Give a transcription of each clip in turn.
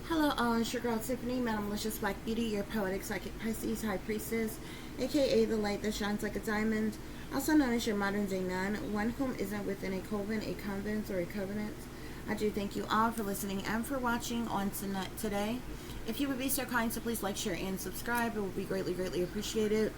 Hello, all. It's your girl Tiffany, Madam Malicious Black Beauty, your poetic psychic Pisces High Priestess, aka the light that shines like a diamond, also known as your modern day nun, one whom isn't within a coven, a convent, or a covenant. I do thank you all for listening and for watching on today. If you would be so kind to please like, share, and subscribe, it would be greatly, greatly appreciated.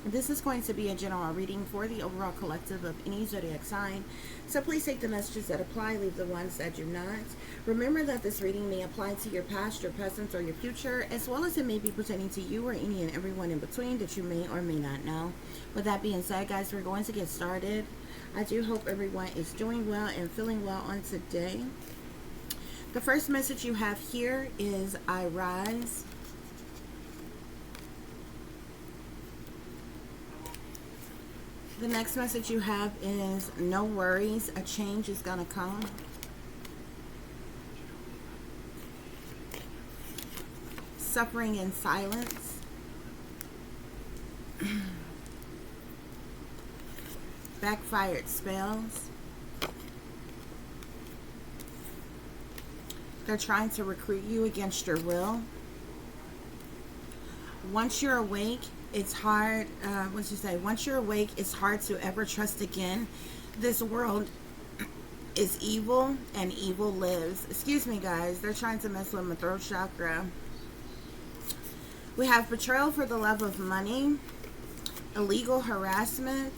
This is going to be a general reading for the overall collective of any zodiac sign. So please take the messages that apply, leave the ones that do not. Remember that this reading may apply to your past, your present, or your future, as well as it may be pertaining to you or any and everyone in between that you may or may not know. With that being said, guys, we're going to get started. I do hope everyone is doing well and feeling well on today. The first message you have here is I rise. The next message you have is no worries, a change is going to come. Suffering in silence. Backfired spells. They're trying to recruit you against your will. Once you're awake, it's hard, once you're awake, it's hard to ever trust again. This world is evil and evil lives. Excuse me, guys. They're trying to mess with my throat chakra. We have betrayal for the love of money, illegal harassment,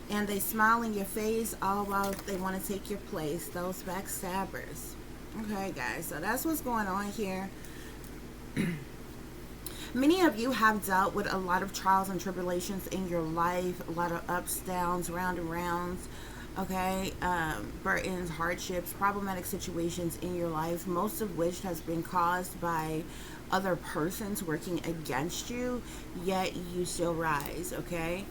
and they smile in your face all while they want to take your place. Those backstabbers. Okay, guys. So that's what's going on here. Many of you have dealt with a lot of trials and tribulations in your life, a lot of ups, downs, round and rounds, okay, burdens, hardships, problematic situations in your life, most of which has been caused by other persons working against you, yet you still rise, okay?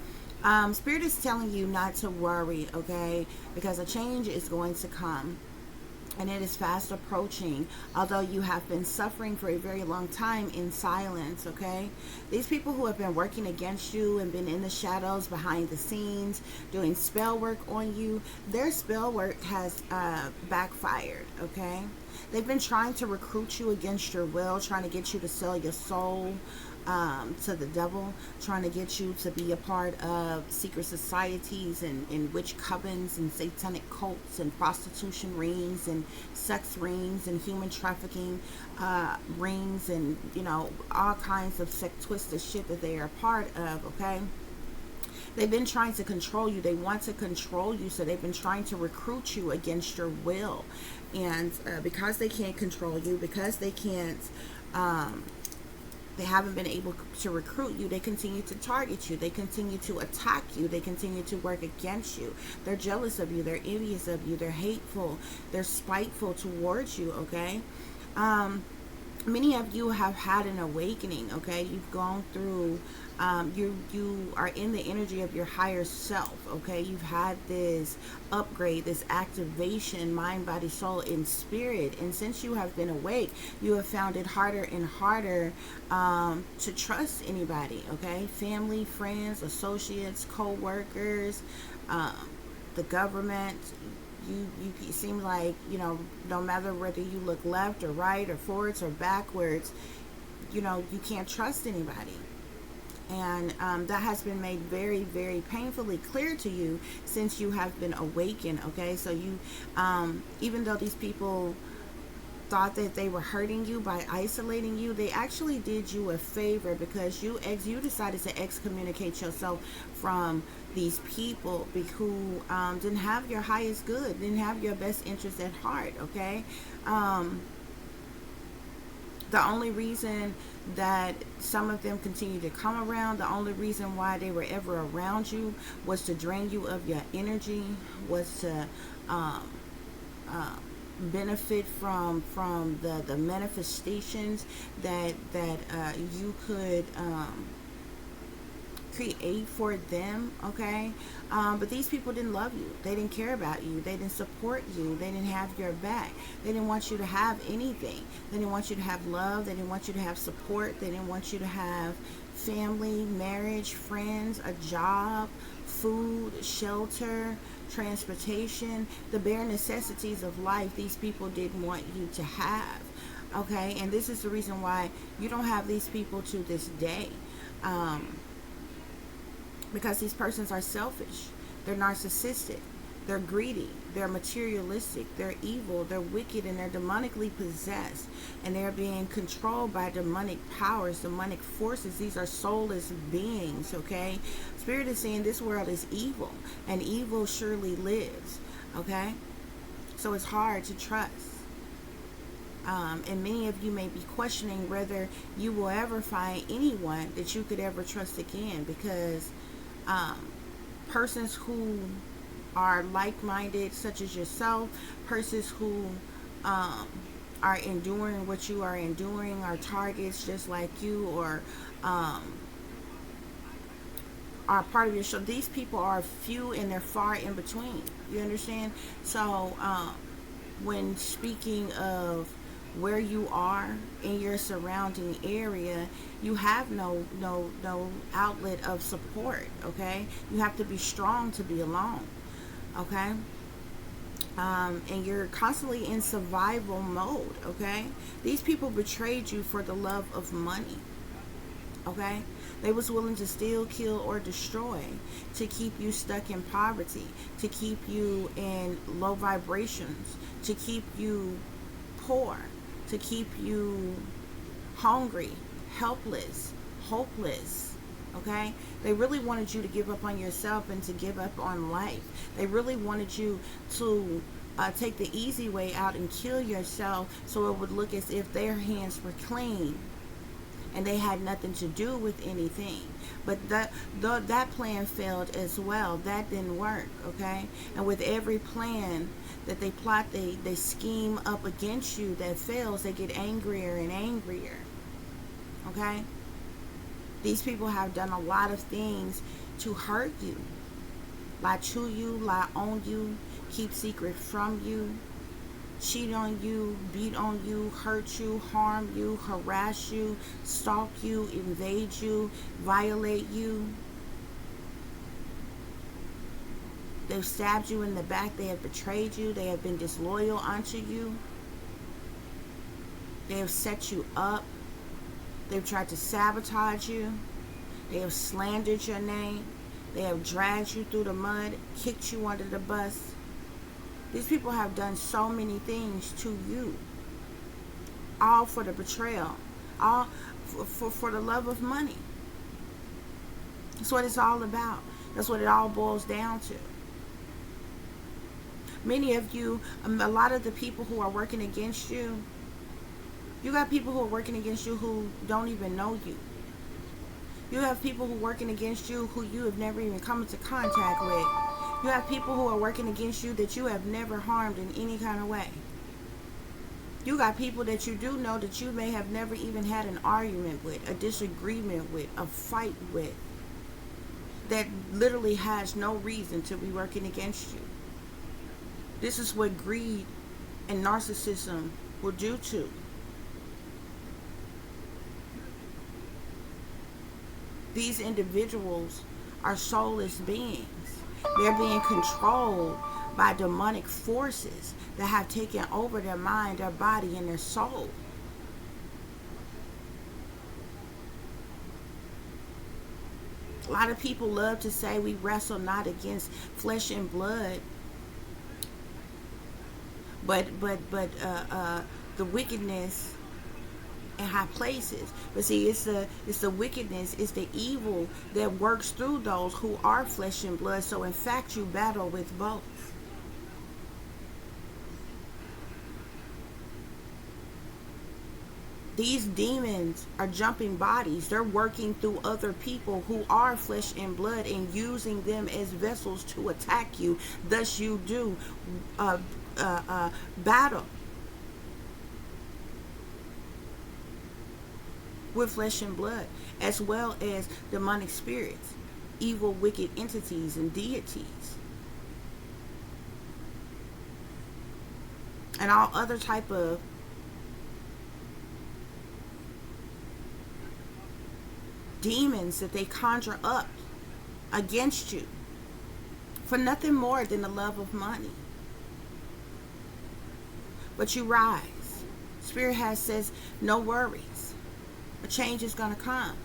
Spirit is telling you not to worry, okay, because a change is going to come. And it is fast approaching, although you have been suffering for a very long time in silence, okay? These people who have been working against you and been in the shadows, behind the scenes, doing spell work on you, their spell work has backfired, okay? They've been trying to recruit you against your will, trying to get you to sell your soul to the devil, trying to get you to be a part of secret societies and witch covens and satanic cults and prostitution rings and sex rings and human trafficking rings and, you know, all kinds of sick twisted shit that they are a part of, okay? They've been trying to control you. They want to control you, so they've been trying to recruit you against your will. And because they can't control you, because they can't they haven't been able to recruit you, they continue to target you, they continue to attack you, they continue to work against you. They're jealous of you, they're envious of you, they're hateful, they're spiteful towards you, okay? Many of you have had an awakening, okay? You've gone through, you are in the energy of your higher self, okay? You've had this upgrade, this activation, mind, body, soul, and spirit. And since you have been awake, you have found it harder and harder to trust anybody, okay? Family, friends, associates, co-workers, the government. You seem like, you know, no matter whether you look left or right or forwards or backwards, you know, you can't trust anybody. And that has been made very, very painfully clear to you since you have been awakened, okay? So you, even though these people thought that they were hurting you by isolating you, they actually did you a favor, because you decided to excommunicate yourself from these people who didn't have your highest good, didn't have your best interest at heart, okay? The only reason that some of them continue to come around, the only reason why they were ever around you was to drain you of your energy, was to benefit from the manifestations that you could create for them, okay? But these people didn't love you. They didn't care about you. They didn't support you. They didn't have your back. They didn't want you to have anything. They didn't want you to have love. They didn't want you to have support. They didn't want you to have family, marriage, friends, a job, food, shelter, transportation, the bare necessities of life. These people didn't want you to have. Okay, and this is the reason why you don't have these people to this day, um, because these persons are selfish, they're narcissistic, they're greedy, they're materialistic, they're evil, they're wicked, and they're demonically possessed, and they're being controlled by demonic powers, demonic forces. These are soulless beings. Okay, Spirit is saying this world is evil, and evil surely lives. Okay, so it's hard to trust. And many of you may be questioning whether you will ever find anyone that you could ever trust again, because um, persons who are like-minded, such as yourself, persons who um, are enduring what you are enduring, are targets just like you, or um, are part of your show. These people are few and they're far in between. You understand? So when speaking of where you are in your surrounding area, you have no outlet of support. Okay, you have to be strong to be alone. Okay, and you're constantly in survival mode. Okay, these people betrayed you for the love of money. Okay, they was willing to steal, kill, or destroy to keep you stuck in poverty, to keep you in low vibrations, to keep you poor, to keep you hungry, helpless, hopeless. Okay, they really wanted you to give up on yourself and to give up on life. They really wanted you to take the easy way out and kill yourself, so it would look as if their hands were clean and they had nothing to do with anything. But that plan failed as well. That didn't work. Okay, and with every plan that they plot, they scheme up against you that fails, they get angrier and angrier. Okay, these people have done a lot of things to hurt you, lie to you, lie on you, keep secret from you, cheat on you, beat on you, hurt you, harm you, harass you, stalk you, invade you, violate you. They've stabbed you in the back. They have betrayed you. They have been disloyal unto you. They have set you up. They've tried to sabotage you. They have slandered your name. They have dragged you through the mud, kicked you under the bus. These people have done so many things to you, all for the betrayal, all for the love of money. That's what it's all about. That's what it all boils down to. Many of you, a lot of the people who are working against you, you got people who are working against you who don't even know you. You have people who are working against you who you have never even come into contact with. You have people who are working against you that you have never harmed in any kind of way. You got people that you do know that you may have never even had an argument with, a disagreement with, a fight with, that literally has no reason to be working against you. This is what greed and narcissism will do to. These individuals are soulless beings. They're being controlled by demonic forces that have taken over their mind, their body, and their soul. A lot of people love to say we wrestle not against flesh and blood, but the wickedness in high places. But see, it's the wickedness, it's the evil that works through those who are flesh and blood. So in fact, you battle with both. These demons are jumping bodies. They're working through other people who are flesh and blood and using them as vessels to attack you. Thus you do battle with flesh and blood, as well as demonic spirits, evil, wicked entities, and deities, and all other type of demons that they conjure up against you for nothing more than the love of money. But you rise. Spirit has says, no worries. A change is going to come.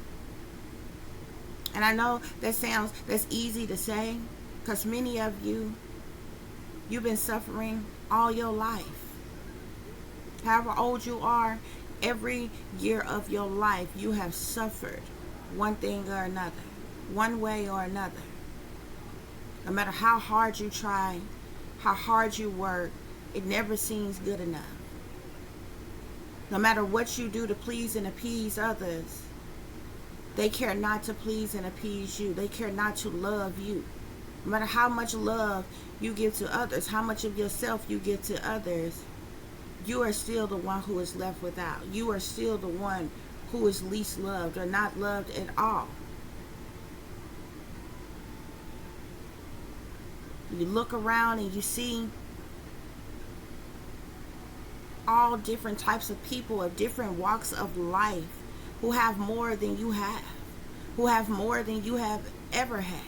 And I know that's easy to say, because many of you, you've been suffering all your life. However old you are, every year of your life, you have suffered one thing or another, one way or another. No matter how hard you try, how hard you work, it never seems good enough. No matter what you do to please and appease others, they care not to please and appease you. They care not to love you. No matter how much love you give to others, how much of yourself you give to others, you are still the one who is left without. You are still the one who is least loved or not loved at all. You look around and you see all different types of people of different walks of life who have more than you have, who have more than you have ever had.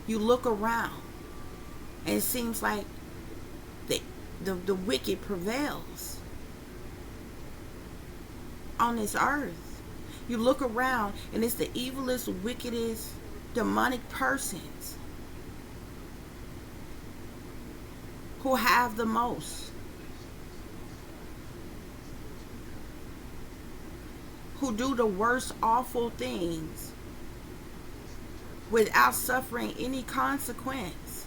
You look around and it seems like the wicked prevails on this earth. You look around and it's the evilest, wickedest, demonic persons who have the most, who do the worst awful things without suffering any consequence.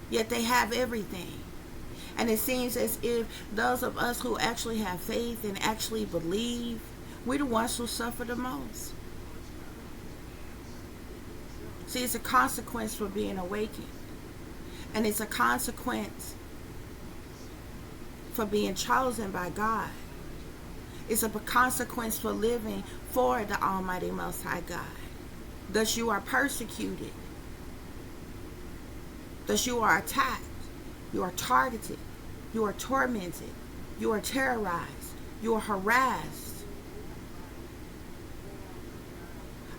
Yet they have everything. And it seems as if those of us who actually have faith and actually believe, we're the ones who suffer the most. See, it's a consequence for being awakened. And it's a consequence for being chosen by God. It's a consequence for living for the Almighty Most High God. Thus you are persecuted. Thus you are attacked. You are targeted. You are tormented. You are terrorized. You are harassed.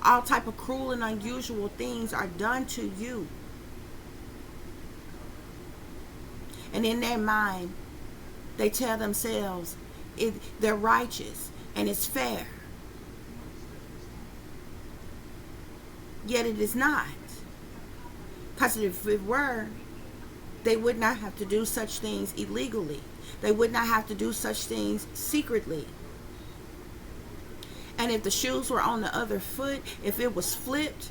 All type of cruel and unusual things are done to you. And in their mind, they tell themselves they're righteous and it's fair. Yet it is not. Because if it were, they would not have to do such things illegally. They would not have to do such things secretly. And if the shoes were on the other foot, if it was flipped,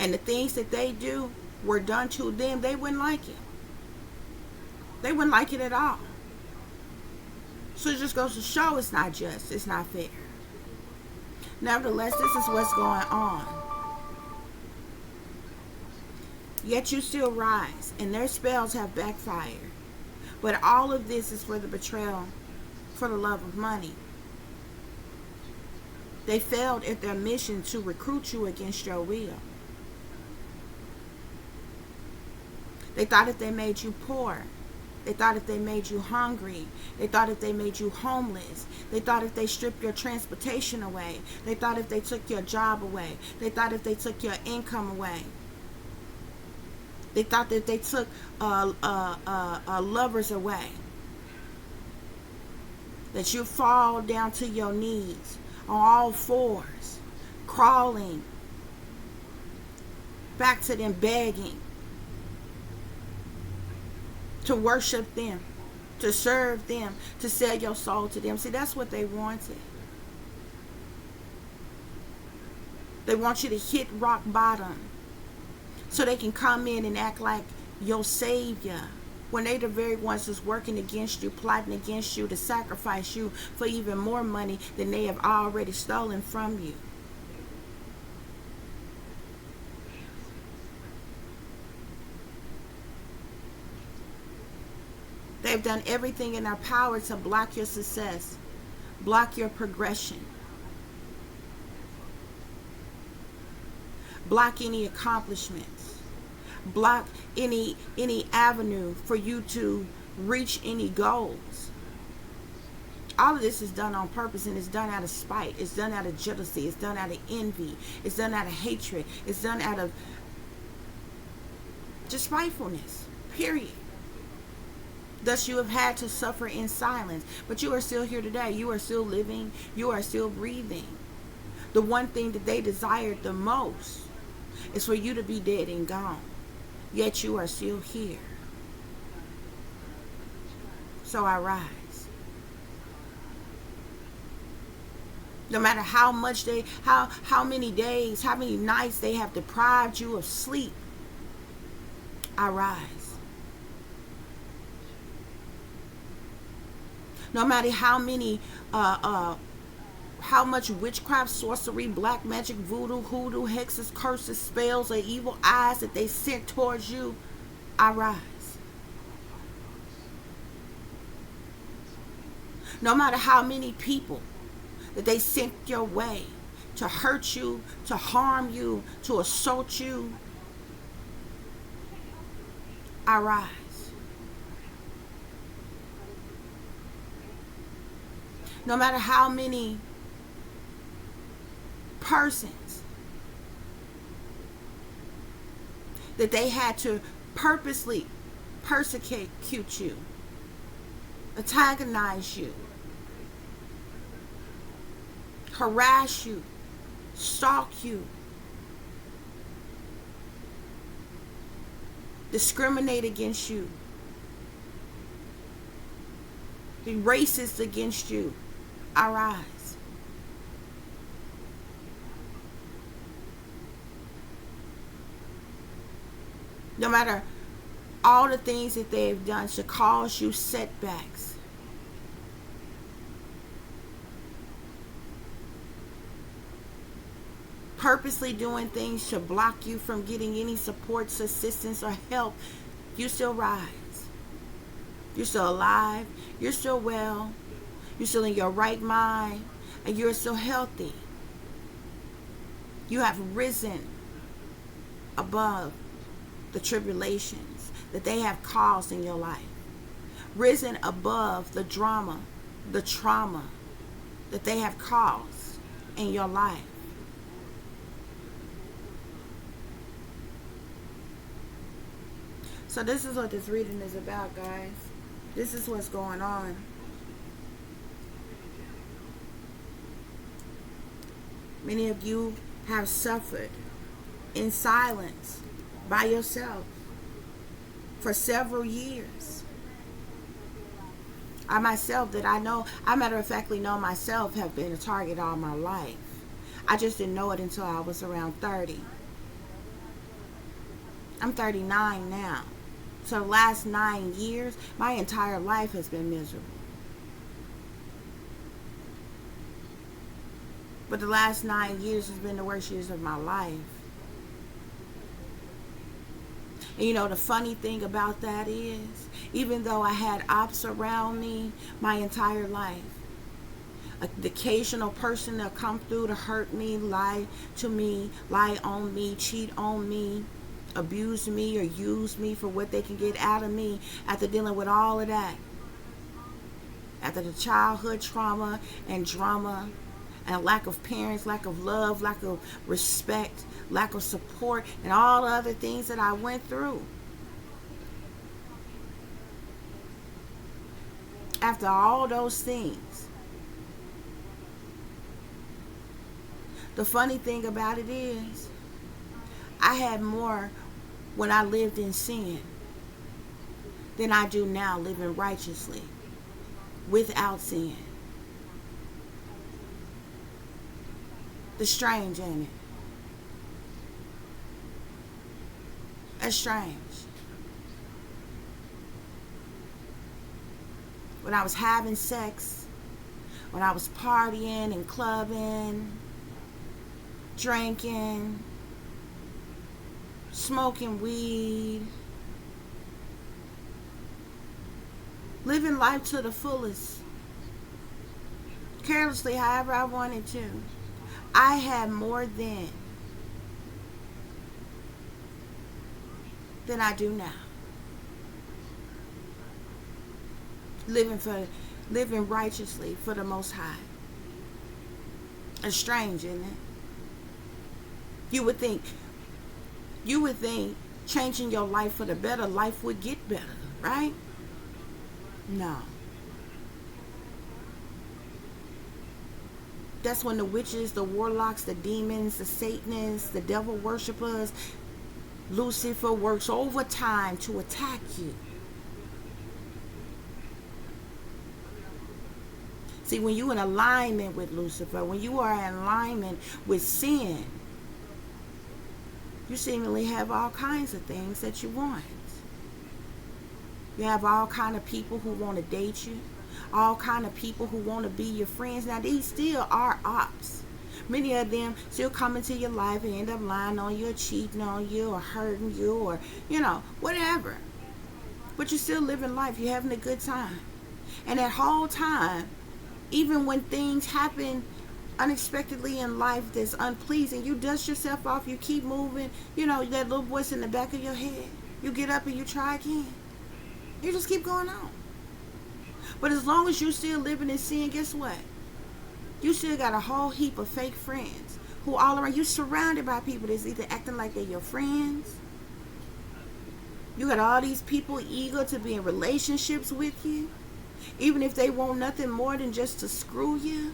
and the things that they do were done to them, they wouldn't like it. They wouldn't like it at all. So it just goes to show it's not just, it's not fair. Nevertheless, this is what's going on. Yet you still rise, and their spells have backfired. But all of this is for the betrayal, for the love of money. They failed at their mission to recruit you against your will. They thought if they made you poor, they thought if they made you hungry, they thought if they made you homeless, they thought if they stripped your transportation away, they thought if they took your job away, they thought if they took your income away, they thought that they took lovers away, that you fall down to your knees on all fours, crawling back to them, begging to worship them, to serve them, to sell your soul to them. See, that's what they wanted. They want you to hit rock bottom so they can come in and act like your savior, when they the very ones that's working against you, plotting against you to sacrifice you for even more money than they have already stolen from you. They've done everything in their power to block your success, block your progression, block any accomplishments, block any avenue for you to reach any goals. All of this is done on purpose, and it's done out of spite. It's done out of jealousy. It's done out of envy. It's done out of hatred. It's done out of Just spitefulness. Period. Thus you have had to suffer in silence. But you are still here today. You are still living. You are still breathing. The one thing that they desired the most is for you to be dead and gone. Yet you are still here. So I rise. No matter how much how many days, how many nights they have deprived you of sleep, I rise. No matter how much witchcraft, sorcery, black magic, voodoo, hoodoo, hexes, curses, spells, or evil eyes that they sent towards you, I rise. No matter how many people that they sent your way to hurt you, to harm you, to assault you, I rise. No matter how many persons that they had to purposely persecute you, antagonize you, harass you, stalk you, discriminate against you, be racist against you, I rise. No matter all the things that they've done to cause you setbacks, purposely doing things to block you from getting any support, assistance, or help, you still rise. You're still alive. You're still well. You're still in your right mind. And you're still healthy. You have risen above the tribulations that they have caused in your life. Risen above the drama, the trauma that they have caused in your life. So this is what this reading is about, guys. This is what's going on. Many of you have suffered in silence by yourself for several years. I myself, that I know, I matter of factly know myself, have been a target all my life. I just didn't know it until I was around 30. I'm 39 now. So the last 9 years, my entire life has been miserable. But the last 9 years has been the worst years of my life. And you know, the funny thing about that is, even though I had ops around me my entire life, the occasional person that come through to hurt me, lie to me, lie on me, cheat on me, abuse me, or use me for what they can get out of me, after dealing with all of that, after the childhood trauma and drama and lack of parents, lack of love, lack of respect, lack of support, and all the other things that I went through. After all those things, the funny thing about it is, I had more when I lived in sin than I do now living righteously without sin. It's strange, ain't it? It's strange. When I was having sex, when I was partying and clubbing, drinking, smoking weed, living life to the fullest, carelessly, however I wanted to, I had more then than I do now. Living righteously for the Most High. It's strange, isn't it? You would think changing your life for the better, life would get better, right? No. That's when the witches, the warlocks, the demons, the Satanists, the devil worshippers, Lucifer works overtime to attack you. See, when you're in alignment with Lucifer, when you are in alignment with sin, you seemingly have all kinds of things that you want. You have all kind of people who want to date you, all kind of people who want to be your friends. Now, these still are ops. Many of them still come into your life and end up lying on you, or cheating on you, or hurting you, or, whatever. But you're still living life. You're having a good time. And that whole time, even when things happen unexpectedly in life that's unpleasing, you dust yourself off, you keep moving. That little voice in the back of your head, you get up and you try again. You just keep going on. But as long as you're still living in sin, guess what? You still got a whole heap of fake friends who all around you, surrounded by people that's either acting like they're your friends. You got all these people eager to be in relationships with you, even if they want nothing more than just to screw you.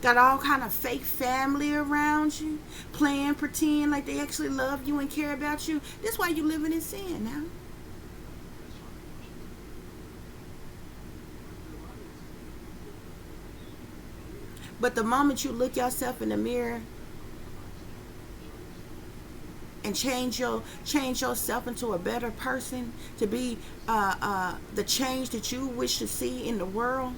Got all kind of fake family around you, playing pretend like they actually love you and care about you. That's why you're living in sin now. But the moment you look yourself in the mirror and change yourself into a better person, to be the change that you wish to see in the world,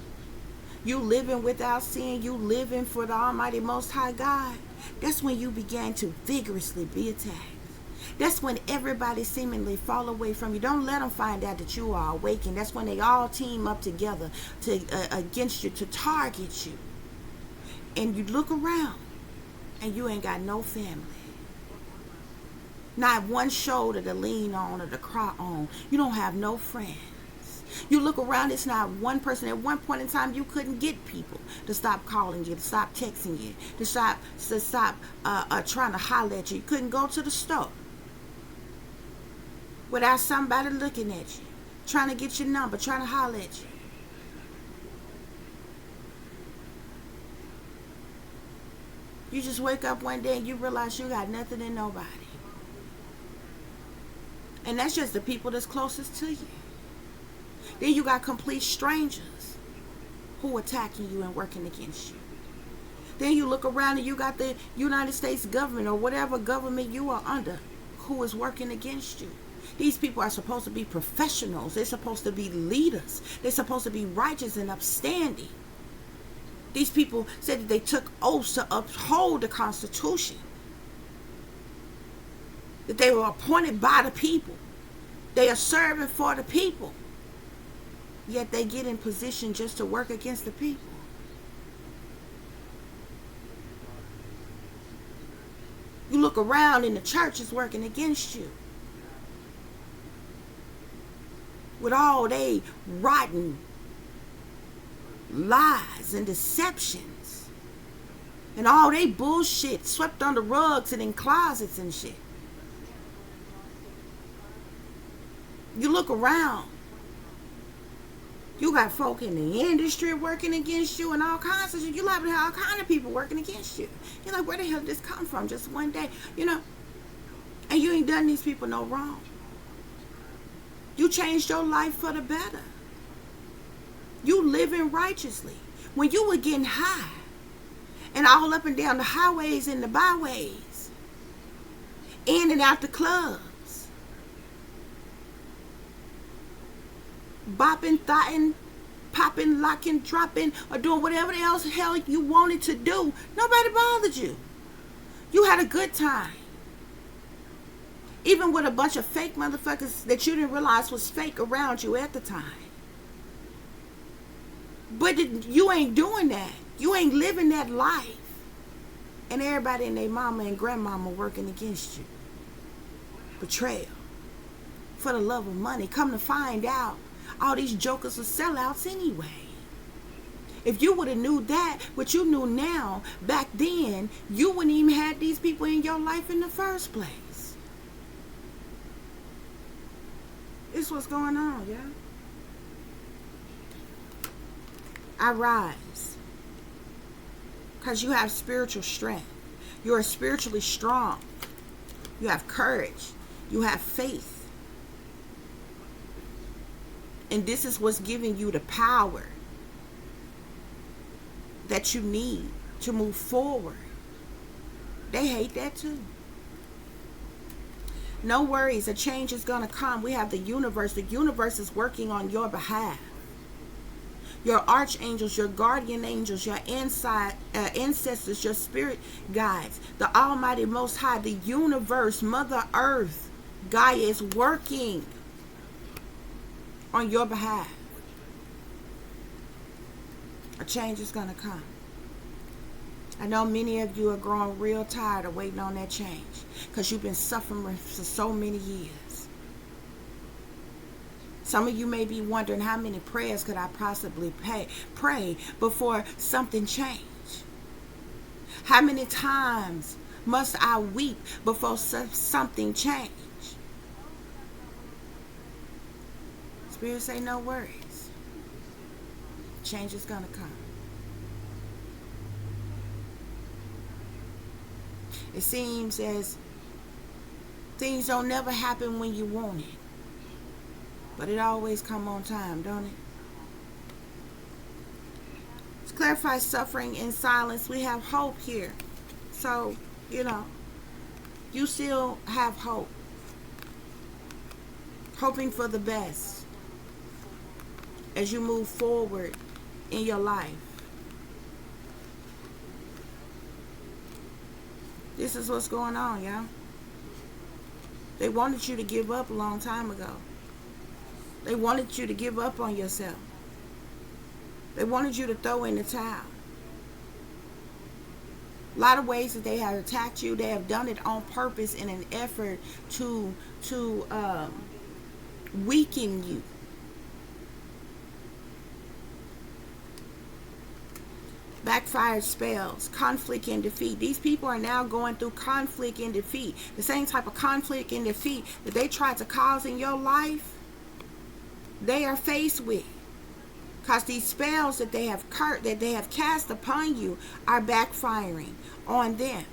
you living without sin, you living for the Almighty Most High God, that's when you began to vigorously be attacked. That's when everybody seemingly fall away from you. Don't let them find out that you are awakened. That's when they all team up together against you, to target you. And you look around and you ain't got no family. Not one shoulder to lean on or to cry on. You don't have no friends. You look around, it's not one person. At one point in time, you couldn't get people to stop calling you, to stop texting you, to stop trying to holler at you. You couldn't go to the store without somebody looking at you, trying to get your number, trying to holler at you. You just wake up one day and you realize you got nothing and nobody. And that's just the people that's closest to you. Then you got complete strangers who are attacking you and working against you. Then you look around and you got the United States government or whatever government you are under who is working against you. These people are supposed to be professionals. They're supposed to be leaders. They're supposed to be righteous and upstanding. These people said that they took oaths to uphold the Constitution. That they were appointed by the people. They are serving for the people. Yet they get in position just to work against the people. You look around and the church is working against you. With all they rotten lies and deceptions. And all they bullshit swept under rugs and in closets and shit. You look around. You got folk in the industry working against you and all kinds of shit. You liable to have all kinds of people working against you. You're like, where the hell did this come from? Just one day, And you ain't done these people no wrong. You changed your life for the better. You living righteously. When you were getting high and all up and down the highways and the byways, in and out the clubs, bopping, thotting, popping, locking, dropping, or doing whatever else the hell you wanted to do, nobody bothered you. You had a good time. Even with a bunch of fake motherfuckers that you didn't realize was fake around you at the time. But you ain't doing that. You ain't living that life. And everybody and their mama and grandmama working against you. Betrayal. For the love of money. Come to find out, all these jokers are sellouts anyway. If you would have knew that, what you knew now, back then, you wouldn't even have these people in your life in the first place. It's what's going on, yeah. I rise. Because you have spiritual strength. You are spiritually strong. You have courage. You have faith. And this is what's giving you the power that you need to move forward. They hate that too. No worries, a change is going to come. We have the universe. The universe is working on your behalf. Your archangels, your guardian angels, your ancestors, your spirit guides, the Almighty Most High, the universe, Mother Earth, Gaia is working on your behalf. A change is going to come. I know many of you are growing real tired of waiting on that change because you've been suffering for so many years. Some of you may be wondering, how many prayers could I possibly pray before something changed? How many times must I weep before something change? Spirit say no worries. Change is going to come. It seems as things don't never happen when you want it. But it always come on time, don't it? To clarify suffering in silence, we have hope here. So, you still have hope. Hoping for the best as you move forward in your life. This is what's going on, y'all. They wanted you to give up a long time ago. They wanted you to give up on yourself. They wanted you to throw in the towel. A lot of ways that they have attacked you, they have done it on purpose in an effort to weaken you. Backfired spells, conflict and defeat. These people are now going through conflict and defeat. The same type of conflict and defeat that they tried to cause in your life, they are faced with. Because these spells that they have cast upon you are backfiring on them.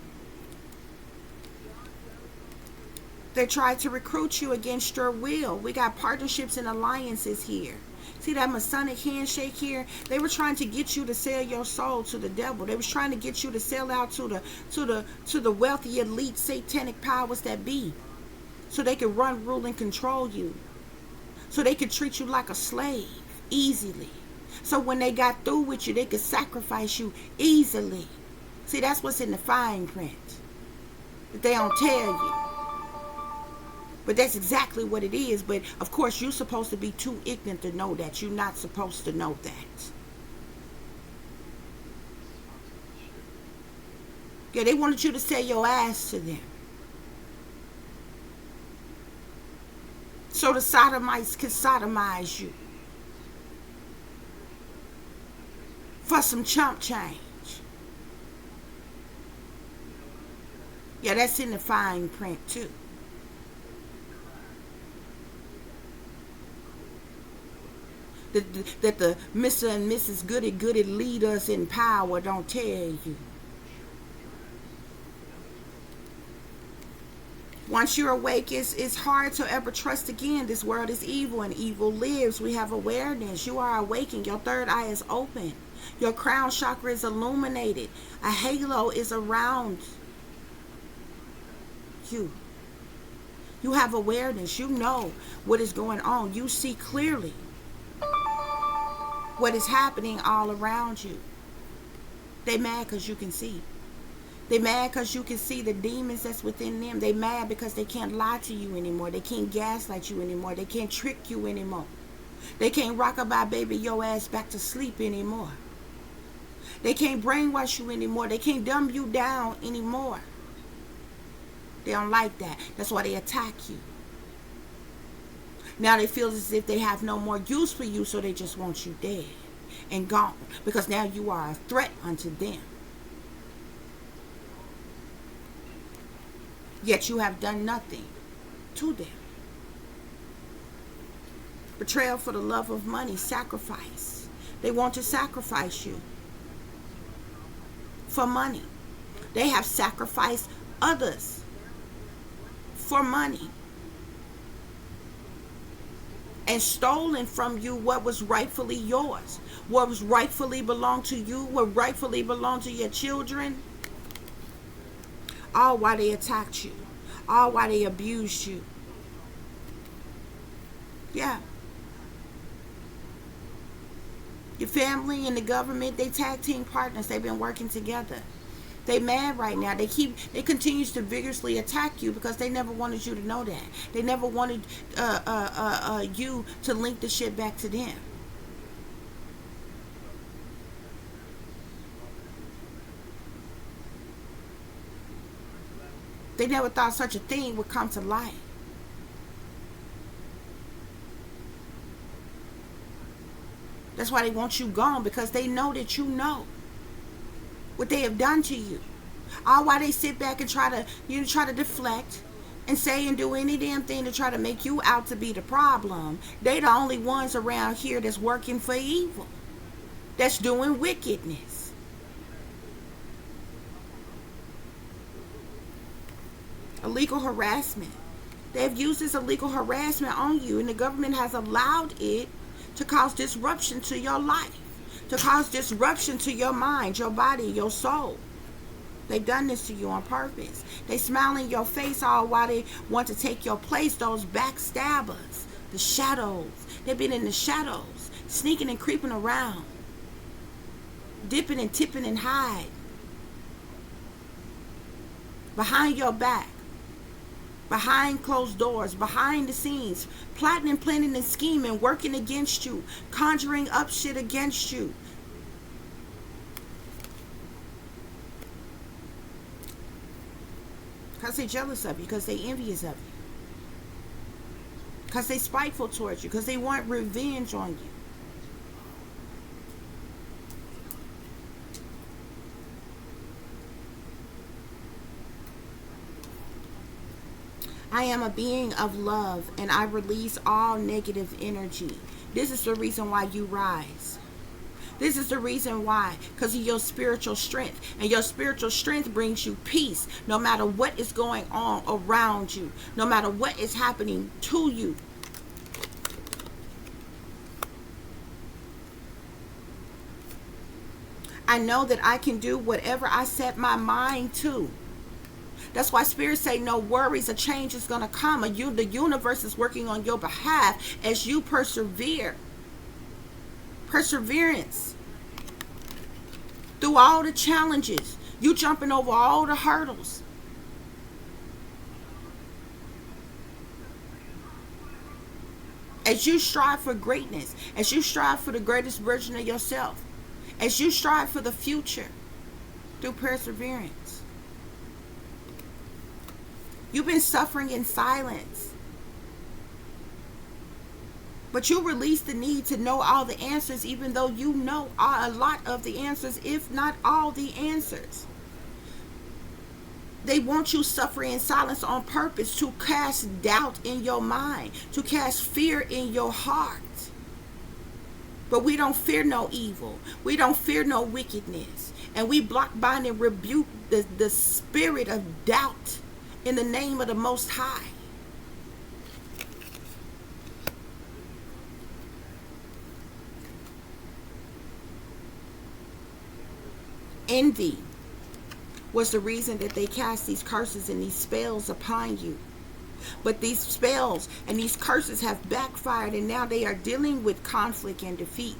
They tried to recruit you against your will. We got partnerships and alliances here. See that Masonic handshake here? They were trying to get you to sell your soul to the devil. They was trying to get you to sell out to the wealthy elite satanic powers that be, so they could run, rule, and control you. So they could treat you like a slave easily. So when they got through with you, they could sacrifice you easily. See, that's what's in the fine print that they don't tell you. But that's exactly what it is. But of course, you're supposed to be too ignorant to know that. You're not supposed to know that. Yeah, they wanted you to sell your ass to them. So the sodomites could sodomize you for some chump change. Yeah, that's in the fine print too. That the Mr. and Mrs. Goody leaders in power don't tell you. Once you're awake, it's hard to ever trust again. This world is evil and evil lives. We have awareness. You are awakened. Your third eye is open. Your crown chakra is illuminated. A halo is around you. You have awareness. You know what is going on. You see clearly what is happening all around you. They mad because you can see. They mad because you can see the demons that's within them. They mad because they can't lie to you anymore. They can't gaslight you anymore. They can't trick you anymore. They can't rock-a-bye baby your ass back to sleep anymore. They can't brainwash you anymore. They can't dumb you down anymore. They don't like that. That's why they attack you. Now they feel as if they have no more use for you, so they just want you dead. and gone, because now you are a threat unto them. Yet you have done nothing to them. Betrayal for the love of money, sacrifice. They want to sacrifice you for money. They have sacrificed others for money and stolen from you what was rightfully yours, what was rightfully belonged to you, what rightfully belonged to your children. All while they attacked you, all while they abused you. Yeah. Your family and the government, they tag team partners. They've been working together. They mad right now. They continues to vigorously attack you because they never wanted you to know that. They never wanted you to link the shit back to them. They never thought such a thing would come to light. That's why they want you gone, because they know that you know what they have done to you. All while they sit back and try to deflect and say and do any damn thing to try to make you out to be the problem. They the only ones around here that's working for evil, that's doing wickedness. Illegal harassment. They've used this illegal harassment on you, and the government has allowed it to cause disruption to your life, to cause disruption to your mind, your body, your soul. They've done this to you on purpose. They smile in your face all while they want to take your place. Those backstabbers, the shadows. They've been in the shadows, sneaking and creeping around, dipping and tipping and hide behind your back, behind closed doors, behind the scenes, plotting and planning and scheming, working against you, conjuring up shit against you. Because they're jealous of you, because they're envious of you, because they're spiteful towards you, because they want revenge on you. I am a being of love, and I release all negative energy. This is the reason why you rise. This is the reason why, because of your spiritual strength. And your spiritual strength brings you peace no matter what is going on around you, no matter what is happening to you. I know that I can do whatever I set my mind to. That's why spirits say no worries, a change is going to come. The universe is working on your behalf as you persevere. Perseverance. Through all the challenges, you jumping over all the hurdles. As you strive for greatness, as you strive for the greatest version of yourself, as you strive for the future through perseverance. You've been suffering in silence, but you release the need to know all the answers, even though you know a lot of the answers, if not all the answers. They want you suffering in silence on purpose to cast doubt in your mind, to cast fear in your heart. But we don't fear no evil. We don't fear no wickedness. And we block, bind, and rebuke the spirit of doubt in the name of the Most High. Envy was the reason that they cast these curses and these spells upon you. But these spells and these curses have backfired, and now they are dealing with conflict and defeat.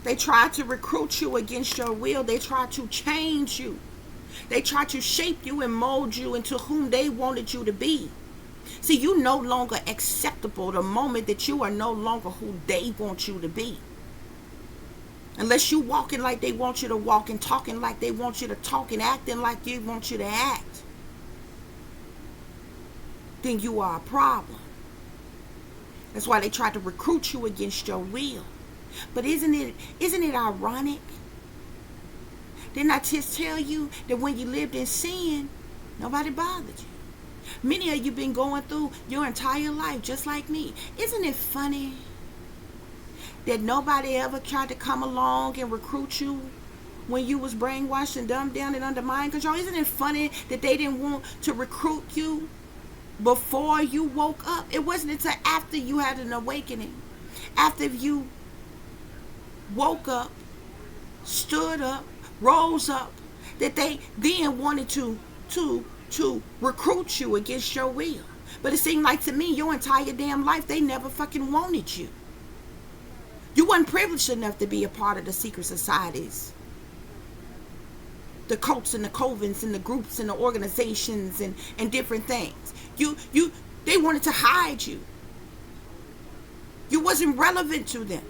They try to recruit you against your will. They try to change you. They try to shape you and mold you into whom they wanted you to be. See, you no longer acceptable the moment that you are no longer who they want you to be. Unless you walking like they want you to walk, and talking like they want you to talk, and acting like they want you to act, then you are a problem. That's why they try to recruit you against your will. But isn't it ironic? Didn't I just tell you that when you lived in sin, nobody bothered you? Many of you been going through your entire life just like me. Isn't it funny that nobody ever tried to come along and recruit you when you was brainwashed and dumbed down and under mind control? Isn't it funny that they didn't want to recruit you before you woke up? It wasn't until after you had an awakening, after you woke up, stood up, rose up, that they then wanted to recruit you against your will. But it seemed like to me your entire damn life they never fucking wanted you. You weren't privileged enough to be a part of the secret societies, the cults and the covens and the groups and the organizations and different things. They wanted to hide you. You wasn't relevant to them.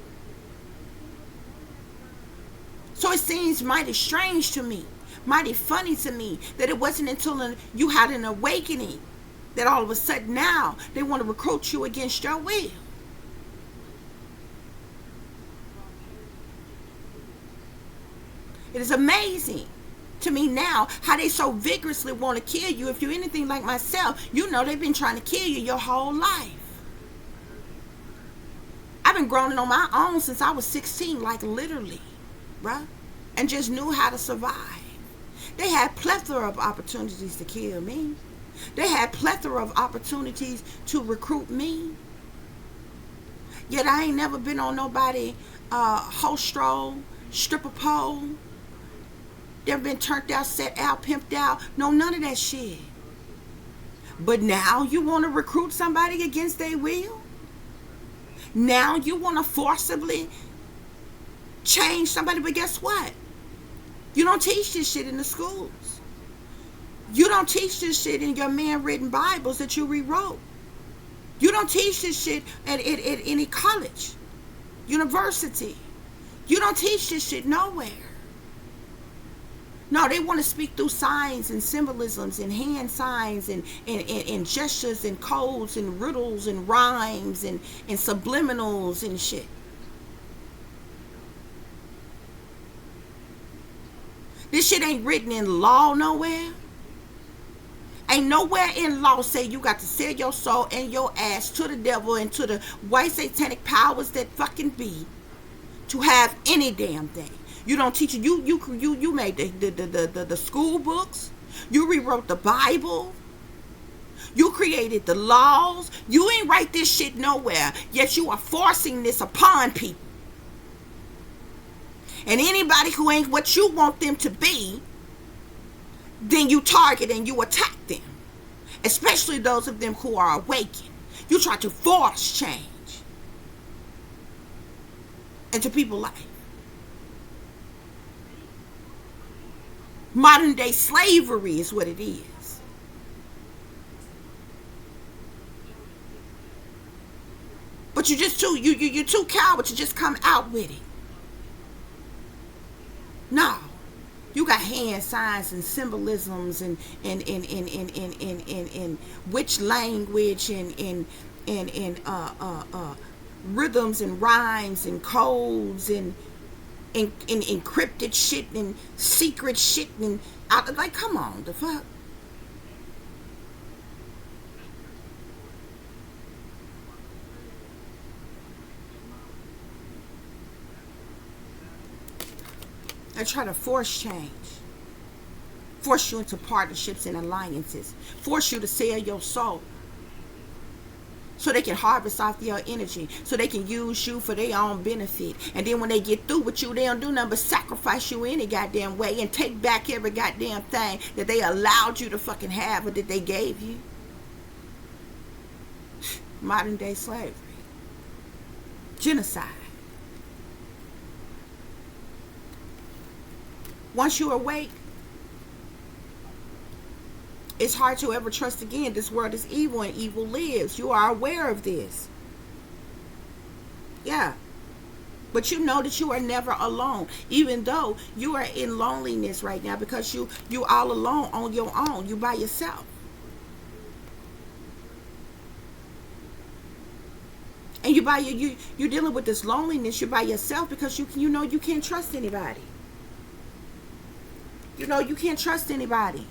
So it seems mighty strange to me, mighty funny to me, that it wasn't until you had an awakening that all of a sudden now they want to recruit you against your will. It is amazing to me now how they so vigorously want to kill you. If you're anything like myself, you know they've been trying to kill you your whole life. I've been growing on my own since I was 16, like literally, bruh, and just knew how to survive. They had plethora of opportunities to kill me. They had plethora of opportunities to recruit me. Yet I ain't never been on nobody hoe stroll, stripper pole. Never been turned out, set out, pimped out. No, none of that shit. But now you want to recruit somebody against their will? Now you want to forcibly change somebody? But guess what? You don't teach this shit in the schools. You don't teach this shit in your man-written Bibles that you rewrote. You don't teach this shit at any college, university. You don't teach this shit nowhere. No, they want to speak through signs and symbolisms and hand signs and gestures and codes and riddles and rhymes and subliminals and shit. This shit ain't written in law nowhere. Ain't nowhere in law say you got to sell your soul and your ass to the devil and to the white satanic powers that fucking be to have any damn thing. You don't teach it. You made the school books. You rewrote the Bible. You created the laws. You ain't write this shit nowhere. Yet you are forcing this upon people. And anybody who ain't what you want them to be, then you target and you attack them. Especially those of them who are awakened. You try to force change into people's life. Modern day slavery is what it is. But you're too coward to just come out with it. No. You got hand signs and symbolisms and witch language and rhythms and rhymes and codes and encrypted shit and secret shit and like, come on, the fuck. I try to force change, force you into partnerships and alliances, force you to sell your soul so they can harvest off your energy, so they can use you for their own benefit. And then when they get through with you, they don't do nothing but sacrifice you any goddamn way and take back every goddamn thing that they allowed you to fucking have or that they gave you. Modern day slavery. Genocide. Once you awake, it's hard to ever trust again. This world is evil and evil lives. You are aware of this. Yeah. But you know that you are never alone. Even though you are in loneliness right now because you all alone on your own. You by yourself. And you're dealing with this loneliness. You're by yourself because you know you can't trust anybody. You know you can't trust anybody.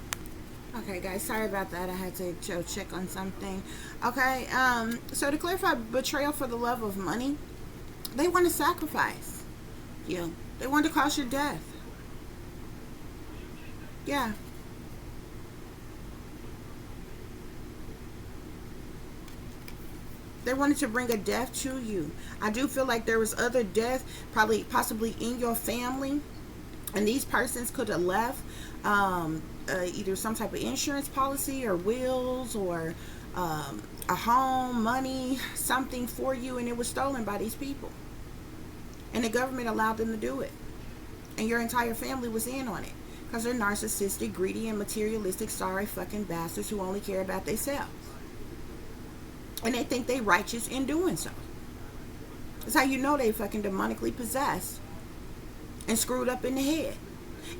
Okay, guys, sorry about that. I had to check on something. Okay, so to clarify, betrayal for the love of money, they want to sacrifice you. They want to cause your death. Yeah. They wanted to bring a death to you. I do feel like there was other death, possibly in your family, and these persons could have left either some type of insurance policy or wills or a home, money, something for you, and it was stolen by these people. And the government allowed them to do it. And your entire family was in on it. Because they're narcissistic, greedy, and materialistic, sorry fucking bastards who only care about themselves. And they think they righteous in doing so. That's how you know they fucking demonically possessed and screwed up in the head.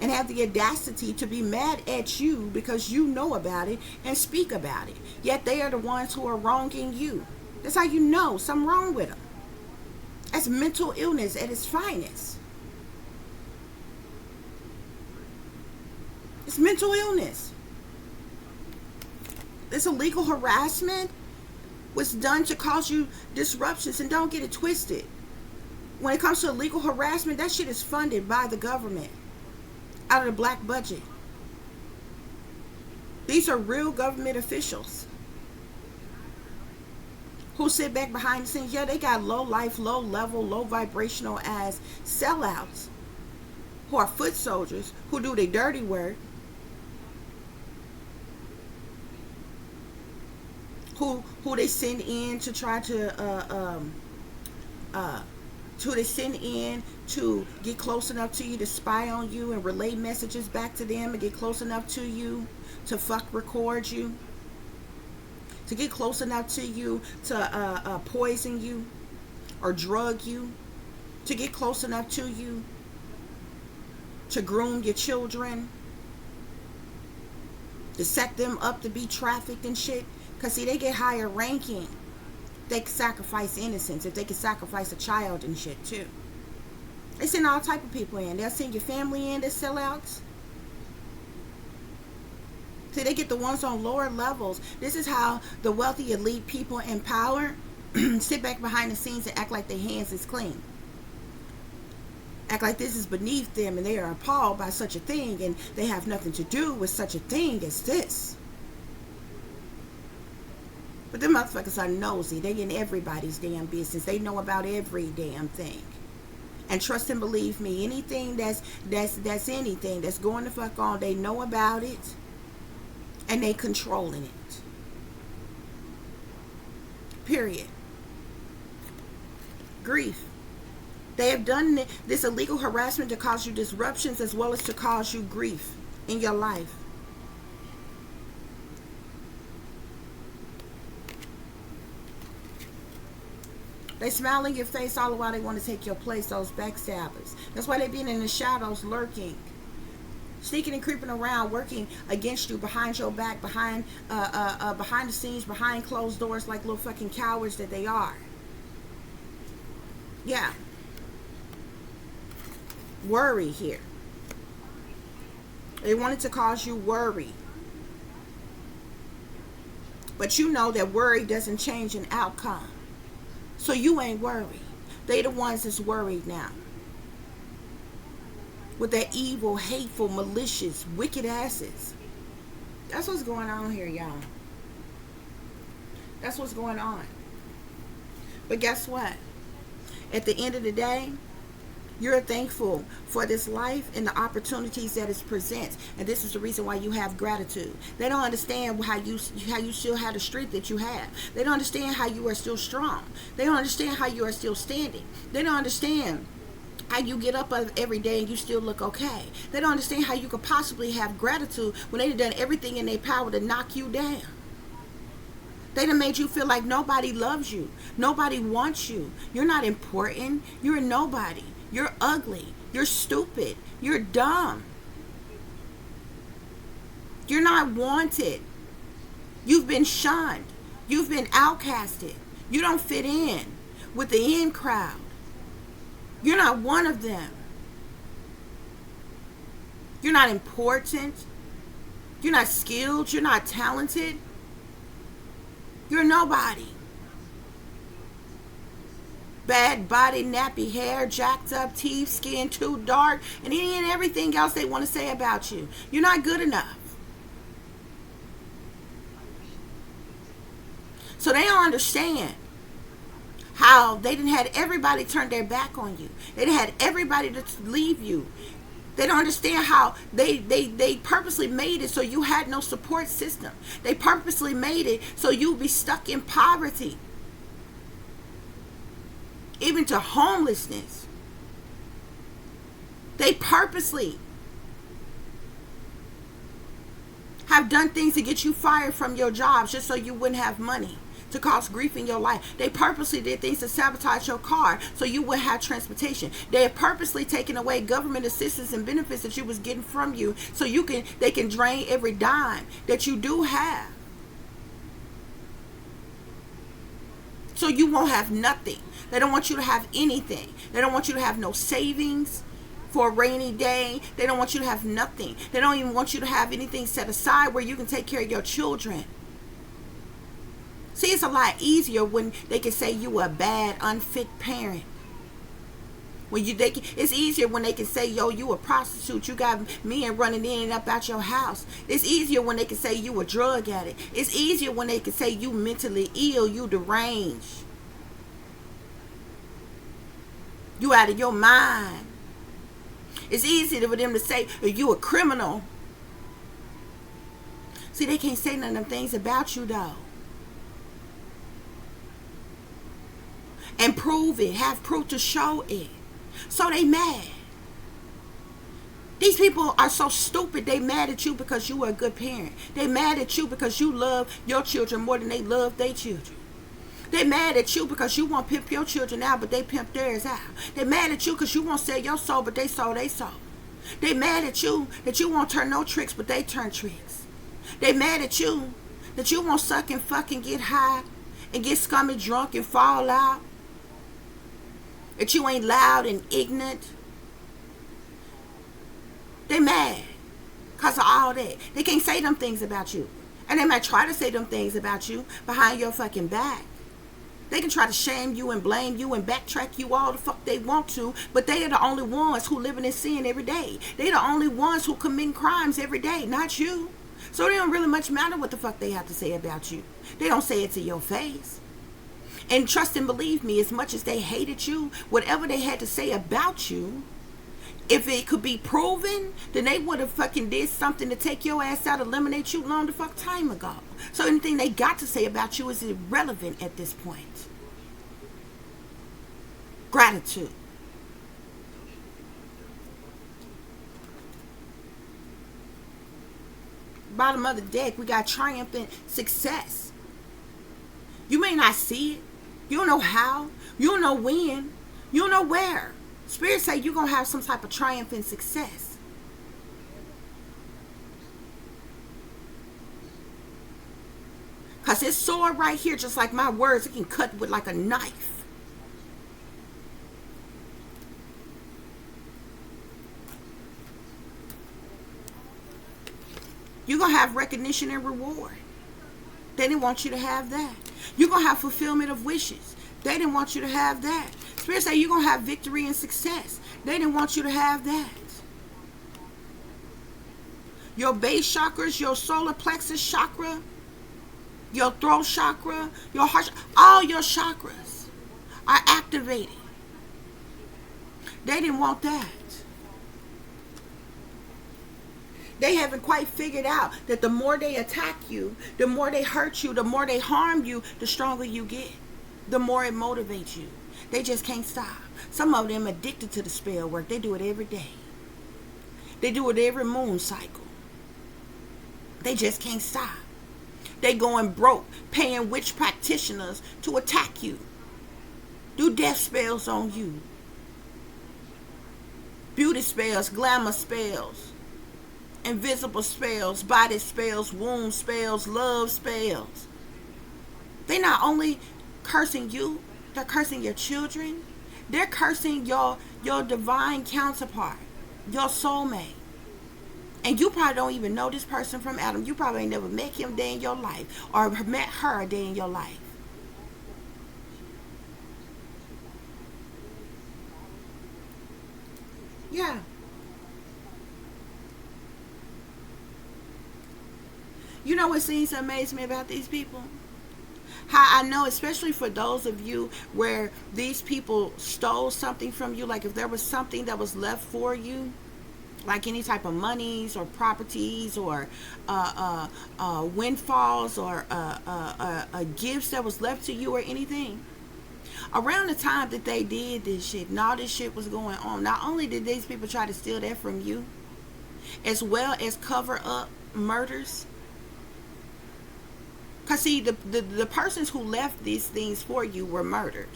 And have the audacity to be mad at you because you know about it and speak about it. Yet they are the ones who are wronging you. That's how you know something wrong with them. That's mental illness at its finest. It's mental illness. This illegal harassment was done to cause you disruptions, and don't get it twisted. When it comes to illegal harassment, that shit is funded by the government out of the black budget. These are real government officials who sit back behind the scenes. Yeah, they got low life, low level, low vibrational as sellouts who are foot soldiers who do their dirty work, who they send in to try to who they send in to get close enough to you to spy on you and relay messages back to them, and get close enough to you to fuck record you, to get close enough to you to poison you or drug you, to get close enough to you to groom your children, to set them up to be trafficked and shit. Because see, they get higher ranking. They can sacrifice innocence. If they can sacrifice a child and shit too. They send all type of people in. They'll send your family in, they're sellouts. See, they get the ones on lower levels. This is how the wealthy elite people in power sit back behind the scenes and act like their hands is clean. Act like this is beneath them and they are appalled by such a thing, and they have nothing to do with such a thing as this. But them motherfuckers are nosy. They in everybody's damn business. They know about every damn thing. And trust and believe me, anything that's anything that's going the fuck on, they know about it. And they controlling it. Period. Grief. They have done this illegal harassment to cause you disruptions as well as to cause you grief in your life. They smile in your face all the while they want to take your place, those backstabbers. That's why they been in the shadows lurking. Sneaking and creeping around, working against you, behind your back, behind the scenes, behind closed doors, like little fucking cowards that they are. Yeah. Worry here. They wanted to cause you worry. But you know that worry doesn't change an outcome. So you ain't worried. They the ones that's worried now. With their evil, hateful, malicious, wicked asses. That's what's going on here, y'all. That's what's going on. But guess what? At the end of the day, you're thankful for this life and the opportunities that it presents. And this is the reason why you have gratitude. They don't understand how you still have the strength that you have. They don't understand how you are still strong. They don't understand how you are still standing. They don't understand how you get up every day and you still look okay. They don't understand how you could possibly have gratitude when they've done everything in their power to knock you down. They done made you feel like nobody loves you. Nobody wants you. You're not important. You're a nobody. You're ugly. You're stupid. You're dumb. You're not wanted. You've been shunned. You've been outcasted. You don't fit in. with the in crowd. You're not one of them. You're not important. You're not skilled. You're not talented. You're nobody. Bad body, nappy hair, jacked up teeth, skin too dark, and any and everything else they want to say about you. You're not good enough. So they don't understand how they didn't had everybody turn their back on you. They didn't had everybody to leave you. They don't understand how they purposely made it so you had no support system. They purposely made it so you'd be stuck in poverty. Even to homelessness. They purposely have done things to get you fired from your jobs just so you wouldn't have money, to cause grief in your life. They purposely did things to sabotage your car so you wouldn't have transportation. They have purposely taken away government assistance and benefits that you was getting from you so they can drain every dime that you do have. So you won't have nothing. They don't want you to have anything. They don't want you to have no savings for a rainy day. They don't want you to have nothing. They don't even want you to have anything set aside where you can take care of your children. See, it's a lot easier when they can say you a bad, unfit parent. It's easier when they can say, yo, you a prostitute. You got men running in and up out your house. It's easier when they can say you a drug addict. It's easier when they can say you mentally ill, you deranged. You out of your mind. It's easy for them to say you a criminal. See, they can't say none of them things about you though. And prove it. Have proof to show it. So they mad. These people are so stupid. They mad at you because you are a good parent. They mad at you because you love your children more than they love their children. They mad at you because you won't pimp your children out, but they pimp theirs out. They mad at you because you won't sell your soul, but they sold their soul. They mad at you that you won't turn no tricks, but they turn tricks. They mad at you that you won't suck and fuck and get high and get scummy drunk and fall out. That you ain't loud and ignorant. They mad because of all that. They can't say them things about you. And they might try to say them things about you behind your fucking back. They can try to shame you and blame you and backtrack you all the fuck they want to, but they are the only ones who living in sin every day. They the only ones who commit crimes every day, not you. So it don't really much matter what the fuck they have to say about you. They don't say it to your face. And trust and believe me, as much as they hated you, whatever they had to say about you, if it could be proven, then they would have fucking did something to take your ass out, eliminate you long the fuck time ago. So anything they got to say about you is irrelevant at this point. Gratitude. Bottom of the deck, we got triumphant success. You may not see it. You don't know how. You don't know when. You don't know where. Spirit say you're going to have some type of triumphant success. Because this sword right here, just like my words, it can cut with like a knife. You're going to have recognition and reward. They didn't want you to have that. You're going to have fulfillment of wishes. They didn't want you to have that. Spirit say you're going to have victory and success. They didn't want you to have that. Your base chakras, your solar plexus chakra, your throat chakra, your heart, all your chakras are activated. They didn't want that. They haven't quite figured out that the more they attack you, the more they hurt you, the more they harm you, the stronger you get. The more it motivates you. They just can't stop. Some of them addicted to the spell work. They do it every day. They do it every moon cycle. They just can't stop. They going broke, paying witch practitioners to attack you. Do death spells on you. Beauty spells, glamour spells, invisible spells, body spells, wound spells, love spells. They not only cursing you, They're cursing your children. They're cursing your divine counterpart, your soulmate. And you probably don't even know this person from Adam. You probably ain't never met him a day in your life, or met her a day in your life. Yeah. You know what seems to amaze me about these people? How I know, especially for those of you where these people stole something from you, like if there was something that was left for you, like any type of monies or properties or windfalls or gifts that was left to you or anything. Around the time that they did this shit and all this shit was going on, not only did these people try to steal that from you, as well as cover up murders. Because see, the persons who left these things for you were murdered.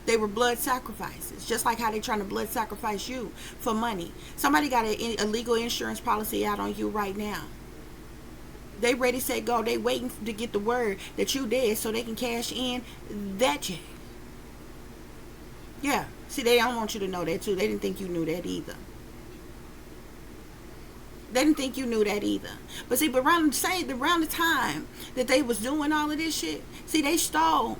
They were blood sacrifices, just like how they trying to blood sacrifice you for money. Somebody got a legal insurance policy out on you right now. They ready, say go. They waiting to get the word that you dead so they can cash in that check. Yeah. See, they don't want you to know that too. They didn't think you knew that either. They didn't think you knew that either. But see, but around the time that they was doing all of this shit, see, they stole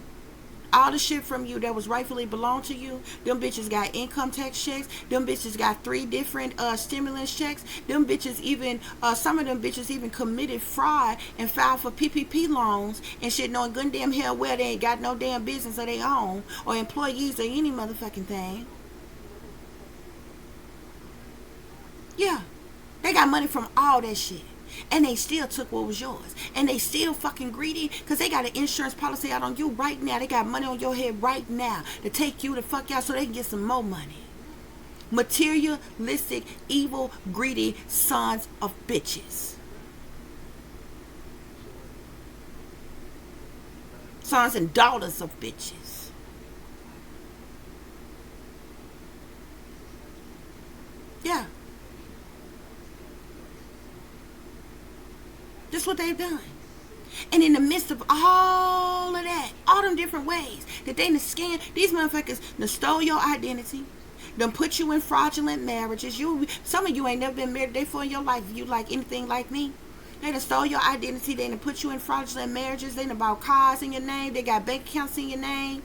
all the shit from you that was rightfully belonged to you. Them bitches got income tax checks. Them bitches got 3 different stimulus checks. Them bitches even, some of them bitches even committed fraud and filed for PPP loans and shit, knowing good damn hell well they ain't got no damn business of their own or employees or any motherfucking thing. Yeah. They got money from all that shit. And they still took what was yours. And they still fucking greedy because they got an insurance policy out on you right now. They got money on your head right now to take you to fuck out so they can get some more money. Materialistic, evil, greedy sons of bitches. Sons and daughters of bitches. Yeah. That's what they've done. And in the midst of all of that, all them different ways that they done scam, these motherfuckers done stole your identity, done put you in fraudulent marriages. Some of you ain't never been married a day before in your life if you like anything like me. They done stole your identity. They done put you in fraudulent marriages. They done bought cars in your name. They got bank accounts in your name.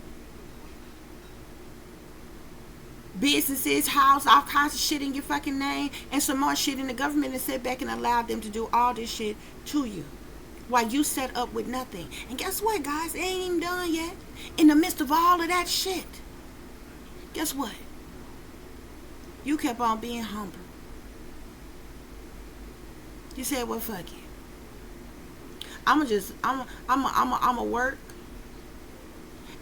Businesses, house, all kinds of shit in your fucking name, and some more shit in the government and sit back and allow them to do all this shit to you while you set up with nothing. And guess what, guys? It ain't even done yet. In the midst of all of that shit, guess what? You kept on being humble. You said, well, fuck it. I'ma work.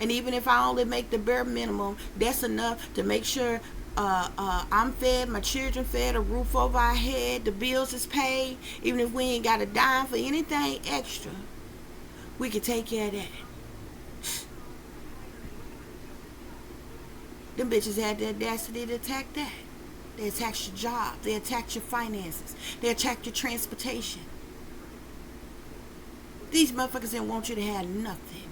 And even if I only make the bare minimum, that's enough to make sure I'm fed, my children fed, a roof over our head, the bills is paid. Even if we ain't got a dime for anything extra, we can take care of that. Them bitches had the audacity to attack that. They attacked your job. They attacked your finances. They attacked your transportation. These motherfuckers didn't want you to have nothing.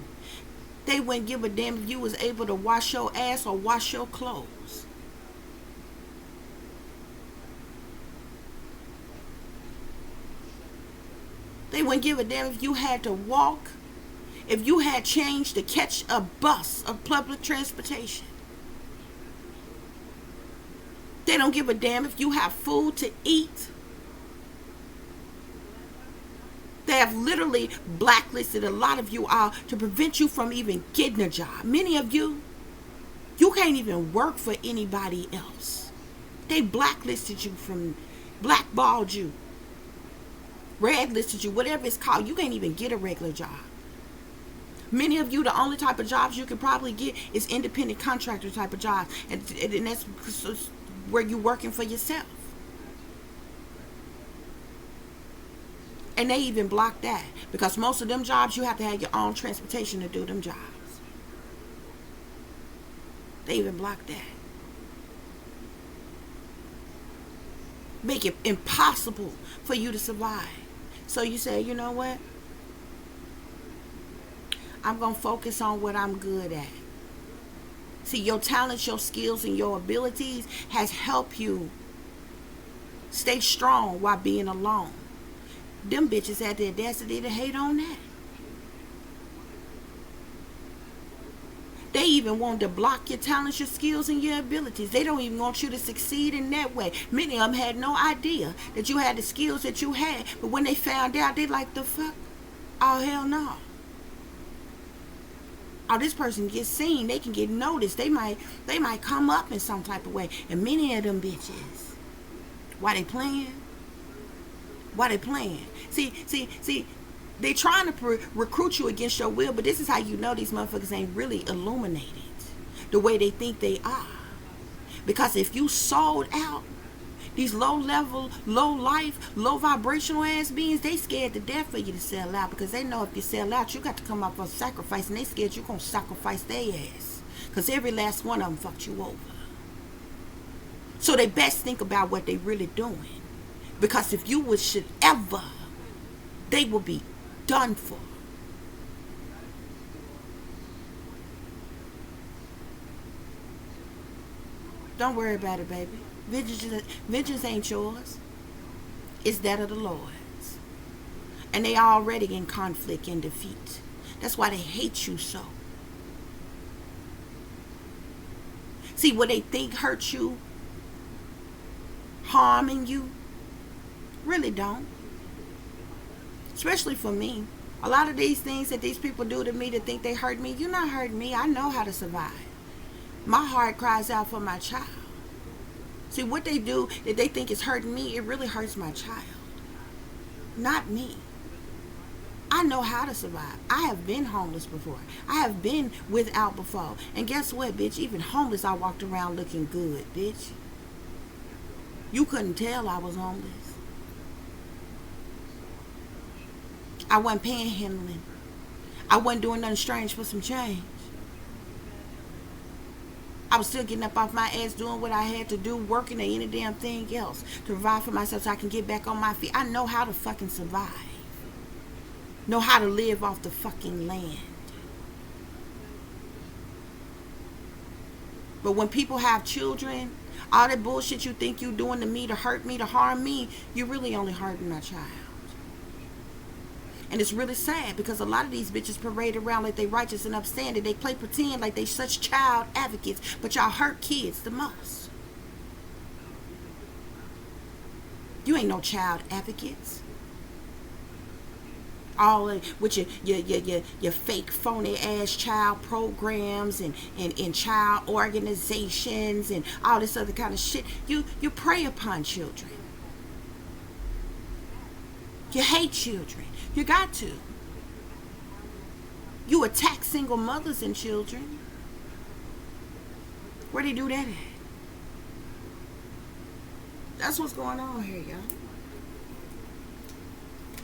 They wouldn't give a damn if you was able to wash your ass or wash your clothes. They wouldn't give a damn if you had to walk, if you had change to catch a bus of public transportation. They don't give a damn if you have food to eat. They have literally blacklisted a lot of you all to prevent you from even getting a job. Many of you, you can't even work for anybody else. They blacklisted you blackballed you, red listed you, whatever it's called. You can't even get a regular job. Many of you, the only type of jobs you can probably get is independent contractor type of jobs. And that's where you're working for yourself. And they even block that because most of them jobs you have to have your own transportation to do them jobs. They even block that. Make it impossible for you to survive. So you say, you know what? I'm going to focus on what I'm good at. See, your talents, your skills, and your abilities has helped you stay strong while being alone. Them bitches had the audacity to hate on that. They even want to block your talents, your skills, and your abilities. They don't even want you to succeed in that way. Many of them had no idea that you had the skills that you had. But when they found out, they like, the fuck? Oh, hell no. Oh, this person gets seen. They can get noticed. They might come up in some type of way. And many of them bitches, why they playing? Why they playing? See, they trying to recruit you against your will, but this is how you know these motherfuckers ain't really illuminated the way they think they are. Because if you sold out, these low level, low life, low vibrational ass beings, they scared to death for you to sell out, because they know if you sell out, you got to come up for sacrifice, and they scared you gonna sacrifice their ass, because every last one of them fucked you over. So they best think about what they really doing, because if you should ever, they will be done for. Don't worry about it, baby. Vengeance ain't yours. It's that of the Lord's. And they already in conflict and defeat. That's why they hate you so. See, what they think hurts you, harming you, really don't. Especially for me. A lot of these things that these people do to me to think they hurt me, you're not hurting me. I know how to survive. My heart cries out for my child. See, what they do that they think is hurting me, it really hurts my child. Not me. I know how to survive. I have been homeless before. I have been without before. And guess what, bitch? Even homeless, I walked around looking good, bitch. You couldn't tell I was homeless. I wasn't panhandling. I wasn't doing nothing strange for some change. I was still getting up off my ass, doing what I had to do, working or any damn thing else to provide for myself so I can get back on my feet. I know how to fucking survive. Know how to live off the fucking land. But when people have children, all that bullshit you think you doing to me, to hurt me, to harm me, you really only hurting my child. And it's really sad, because a lot of these bitches parade around like they righteous and upstanding. They play pretend like they such child advocates, but y'all hurt kids the most. You ain't no child advocates. All with your fake phony ass child programs and child organizations and all this other kind of shit. You prey upon children. You hate children. You got to. You attack single mothers and children. Where they do that at? That's what's going on here, y'all.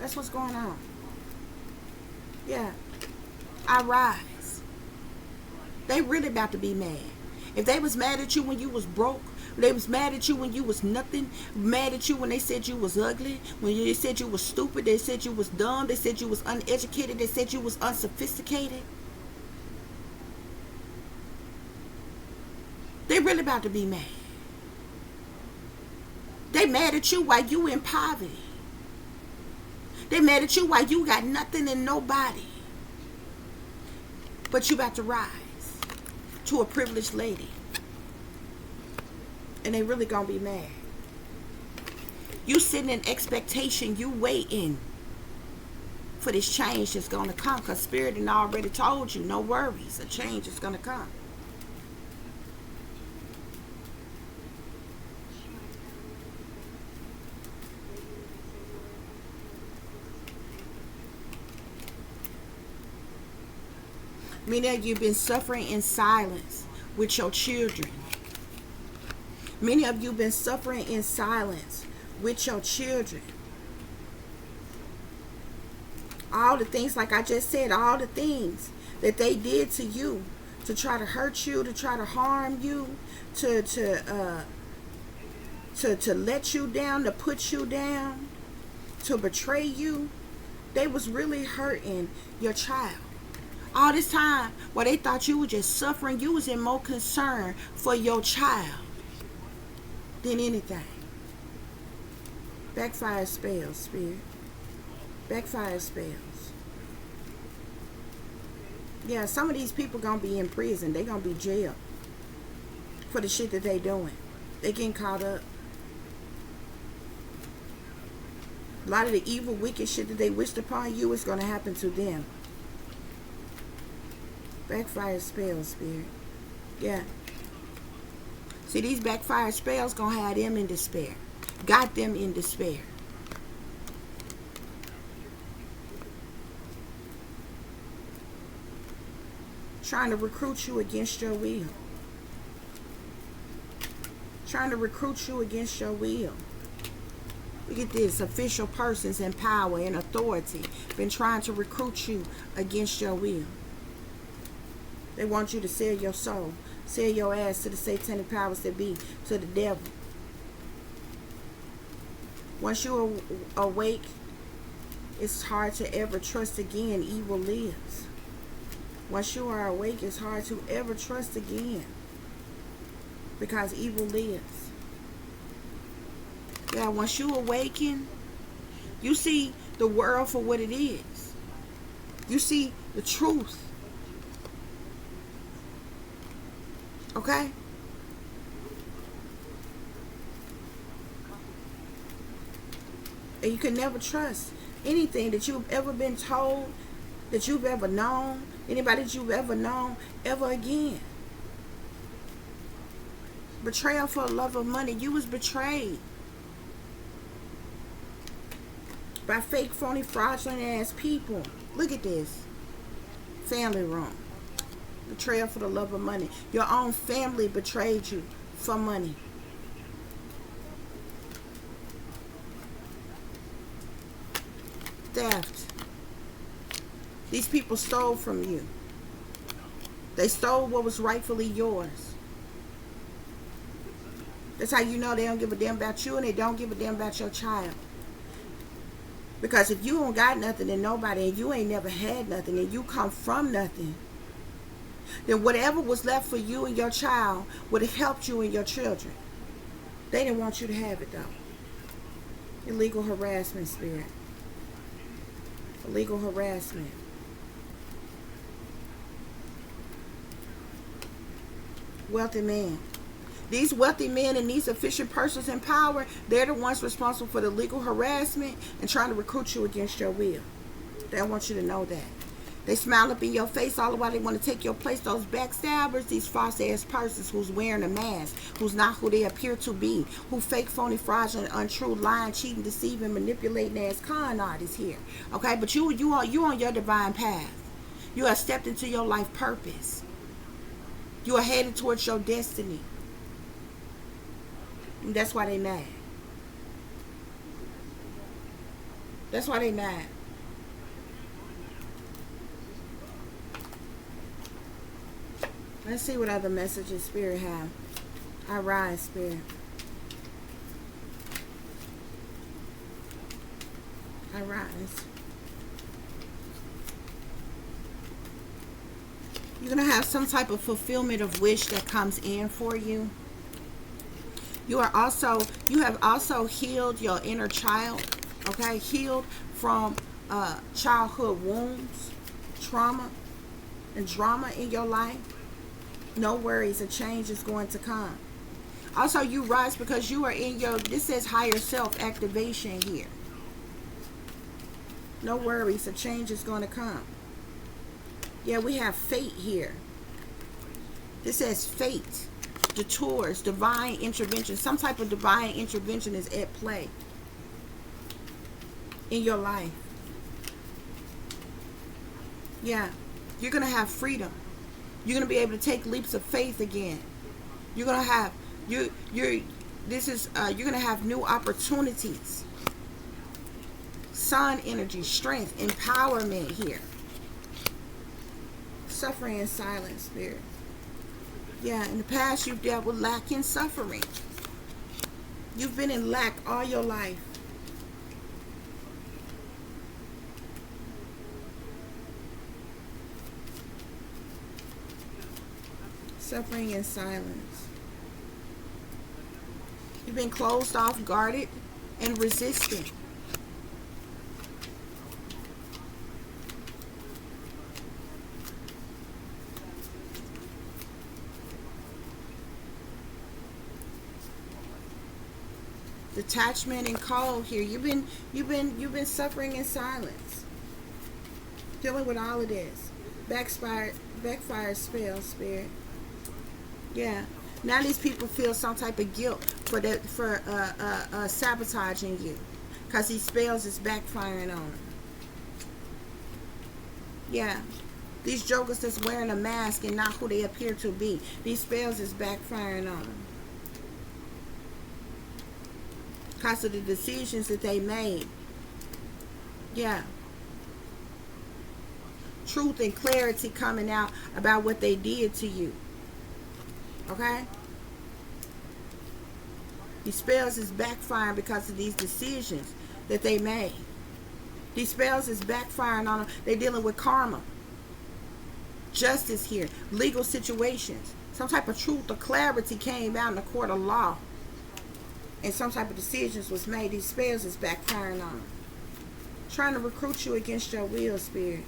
That's what's going on. Yeah. I rise. They really about to be mad. If they was mad at you when you was broke, they was mad at you when you was nothing, mad at you when they said you was ugly, when they said you was stupid, they said you was dumb, they said you was uneducated, they said you was unsophisticated. They really about to be mad. They mad at you while you in poverty. They mad at you while you got nothing and nobody. But you about to rise to a privileged lady. And they really gonna be mad. You sitting in expectation, you waiting for this change that's gonna come, because Spirit had already told you, no worries, a change is gonna come. Many of you have been suffering in silence with your children. Many of you have been suffering in silence with your children. All the things, like I just said, all the things that they did to you to try to hurt you, to try to harm you, to let you down, to put you down, to betray you, they was really hurting your child. All this time, while they thought you were just suffering, you was in more concern for your child than anything. Backfire spells, spirit. Backfire spells. Yeah, some of these people gonna be in prison. They gonna be jailed for the shit that they doing. They getting caught up. A lot of the evil, wicked shit that they wished upon you is gonna happen to them. Backfire spells, spirit. Yeah. See, these backfire spells gonna have them in despair. Got them in despair. Trying to recruit you against your will. Trying to recruit you against your will. Look at this. Official persons in power and authority been trying to recruit you against your will. They want you to sell your soul. Sell your ass to the satanic powers that be. To the devil. Once you awake, it's hard to ever trust again. Evil lives. Once you are awake, it's hard to ever trust again. Because evil lives. Yeah, once you awaken, you see the world for what it is. You see the truth. Okay? And you can never trust anything that you've ever been told, that you've ever known, anybody that you've ever known, ever again. Betrayal for the love of money. You was betrayed by fake, phony, fraudulent ass people. Look at this. Family room. Betrayal for the love of money. Your own family betrayed you for money. Theft. These people stole from you. They stole what was rightfully yours. That's how you know they don't give a damn about you and they don't give a damn about your child. Because if you don't got nothing and nobody, and you ain't never had nothing, and you come from nothing, then whatever was left for you and your child would have helped you and your children. They didn't want you to have it though. Illegal harassment, spirit. Illegal harassment. Wealthy man. These wealthy men and these efficient persons in power, they're the ones responsible for the legal harassment and trying to recruit you against your will. They don't want you to know that. They smile up in your face all the while they want to take your place. Those backstabbers, these false ass persons who's wearing a mask, who's not who they appear to be, who fake, phony, fraudulent, untrue, lying, cheating, deceiving, manipulating ass con artists here. Okay, but you on your divine path. You have stepped into your life purpose. You are headed towards your destiny. And that's why they mad. That's why they mad. Let's see what other messages Spirit have. I rise, Spirit. I rise. You're going to have some type of fulfillment of wish that comes in for you. You have also healed your inner child. Okay? Healed from childhood wounds, trauma, and drama in your life. No worries, a change is going to come. Also, you rise because you are in your, this says higher self activation here. No worries, a change is going to come. Yeah, we have fate here. This says fate, detours, divine intervention. Some type of divine intervention is at play in your life. Yeah, you're going to have freedom. You're going to be able to take leaps of faith again. You're going to have you're going to have new opportunities. Sun energy, strength, empowerment here. Suffering in silence, Spirit. Yeah, in the past you've dealt with lack and suffering. You've been in lack all your life. Suffering in silence. You've been closed off, guarded, and resistant. Detachment and cold here. You've been suffering in silence. Dealing with all of this. Backfire spell, spirit. Yeah. Now these people feel some type of guilt for sabotaging you, because these spells is backfiring on them. Yeah. These jokers that's wearing a mask and not who they appear to be. These spells is backfiring on them. Because of the decisions that they made. Yeah. Truth and clarity coming out about what they did to you. Okay? These spells is backfiring because of these decisions that they made. These spells is backfiring on them. They're dealing with karma. Justice here. Legal situations. Some type of truth or clarity came out in the court of law. And some type of decisions was made. These spells is backfiring on them. Trying to recruit you against your will, spirit.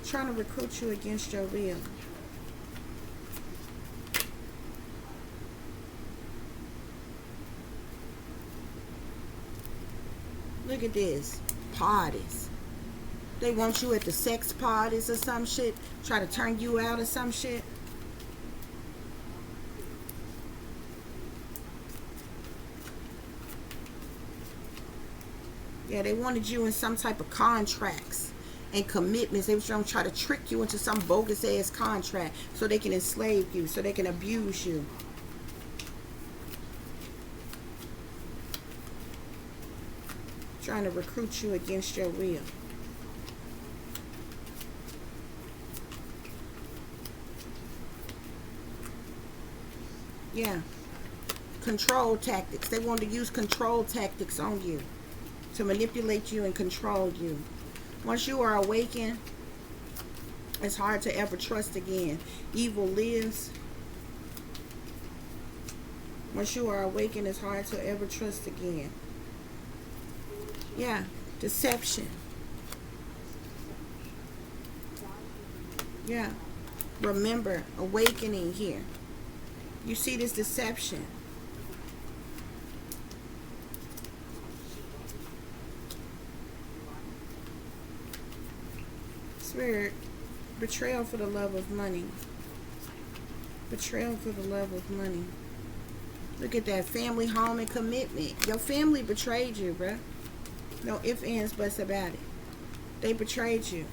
Trying to recruit you against your will. Look at this. Parties. They want you at the sex parties or some shit. Try to turn you out or some shit. Yeah, they wanted you in some type of contracts and commitments. They were trying to try to trick you into some bogus ass contract so they can enslave you, so they can abuse you. Trying to recruit you against your will. Yeah. Control tactics. They wanted to use control tactics on you to manipulate you and control you. Once you are awakened, it's hard to ever trust again. Evil lives. Once you are awakened, it's hard to ever trust again. Yeah, deception. Yeah, remember, awakening here. You see this deception. Spirit, betrayal for the love of money. Betrayal for the love of money. Look at that, family, home, and commitment. Your family betrayed you, bruh. No ifs, ands, buts about it. They betrayed you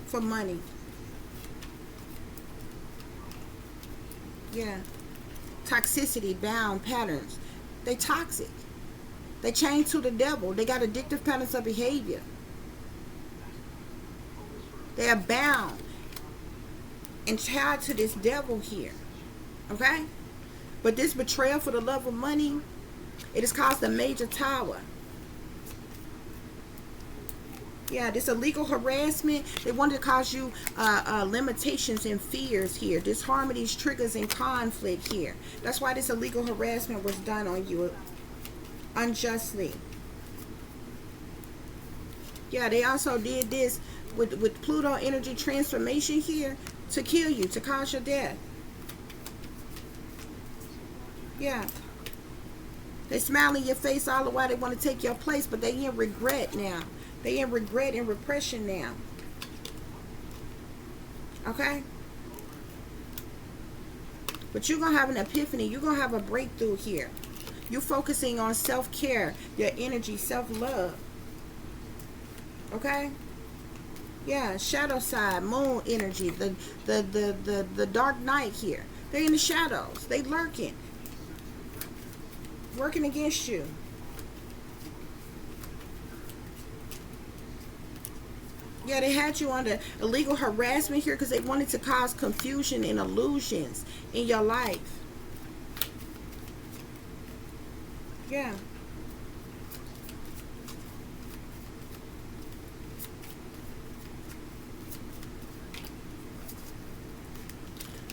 for money. Yeah. Toxicity, bound patterns. They toxic. They chained to the devil. They got addictive patterns of behavior. They are bound and tied to this devil here. Okay? But this betrayal for the love of money, it has caused a major tower. Yeah, this illegal harassment, they wanted to cause you limitations and fears here. Disharmonies, triggers, and conflict here. That's why this illegal harassment was done on you unjustly. Yeah, they also did this with Pluto energy transformation here to kill you, to cause your death. Yeah. They smile in your face all the while they want to take your place, but they in regret now. They in regret and repression now. Okay? But you're going to have an epiphany. You're going to have a breakthrough here. You're focusing on self-care, your energy, self-love. Okay? Yeah, shadow side, moon energy, the dark night here. They're in the shadows. They lurking. Working against you. Yeah, they had you under illegal harassment here because they wanted to cause confusion and illusions in your life. Yeah.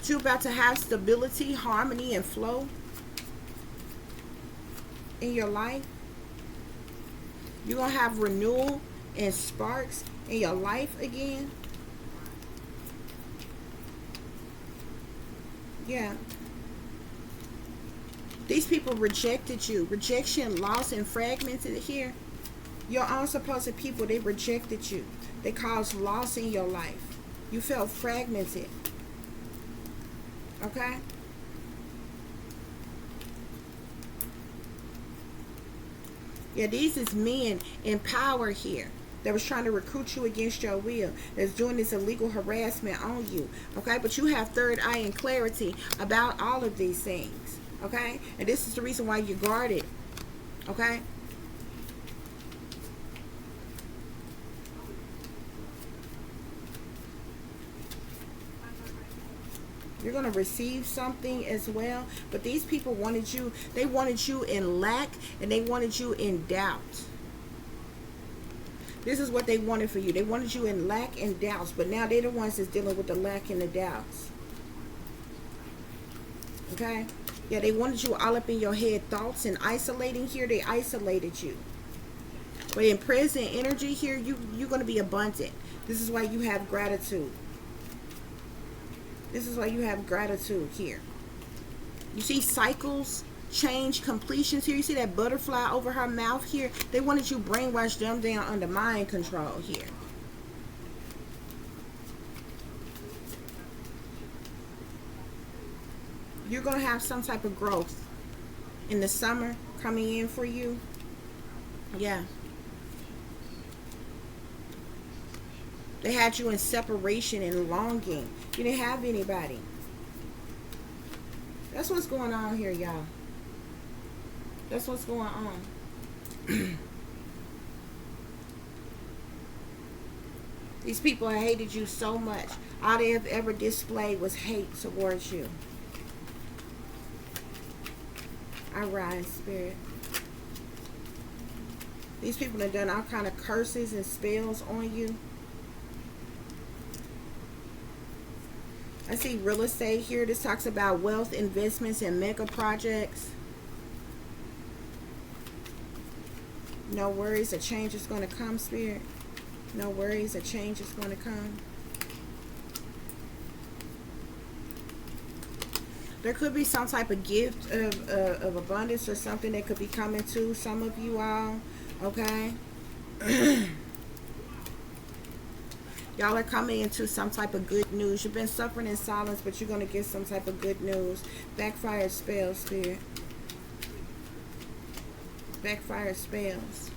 But you're about to have stability, harmony, and flow in your life. You're going to have renewal and sparks in your life again. Yeah. These people rejected you. Rejection, loss, and fragmented here. Your unsupposed people, they rejected you. They caused loss in your life. You felt fragmented. Okay? Yeah, these is men in power here that was trying to recruit you against your will, that's doing this illegal harassment on you. Okay? But you have third eye and clarity about all of these things. Okay? And this is the reason why you guarded. Okay? You're going to receive something as well. But these people wanted you, they wanted you in lack, and they wanted you in doubt. This is what they wanted for you. They wanted you in lack and doubts. But now they're the ones that's dealing with the lack and the doubts. Okay? Yeah, they wanted you all up in your head, thoughts, and isolating here. They isolated you. But in present energy here, you're going to be abundant. This is why you have gratitude. This is why you have gratitude here. You see cycles, change, completions here. You see that butterfly over her mouth here? They wanted you brainwashed them down under mind control here. You're going to have some type of growth in the summer coming in for you. Yeah. They had you in separation and longing. You didn't have anybody. That's what's going on here, y'all. That's what's going on. These people hated you so much. All they have ever displayed was hate towards you. I rise, Spirit. These people have done all kind of curses and spells on you. I see real estate here. This talks about wealth, investments, and mega projects. No worries, a change is going to come, Spirit. No worries, a change is going to come. There could be some type of gift of abundance or something that could be coming to some of you all. Okay? Y'all are coming into some type of good news. You've been suffering in silence, but you're going to get some type of good news. Backfire spells, Spirit. Backfire spells.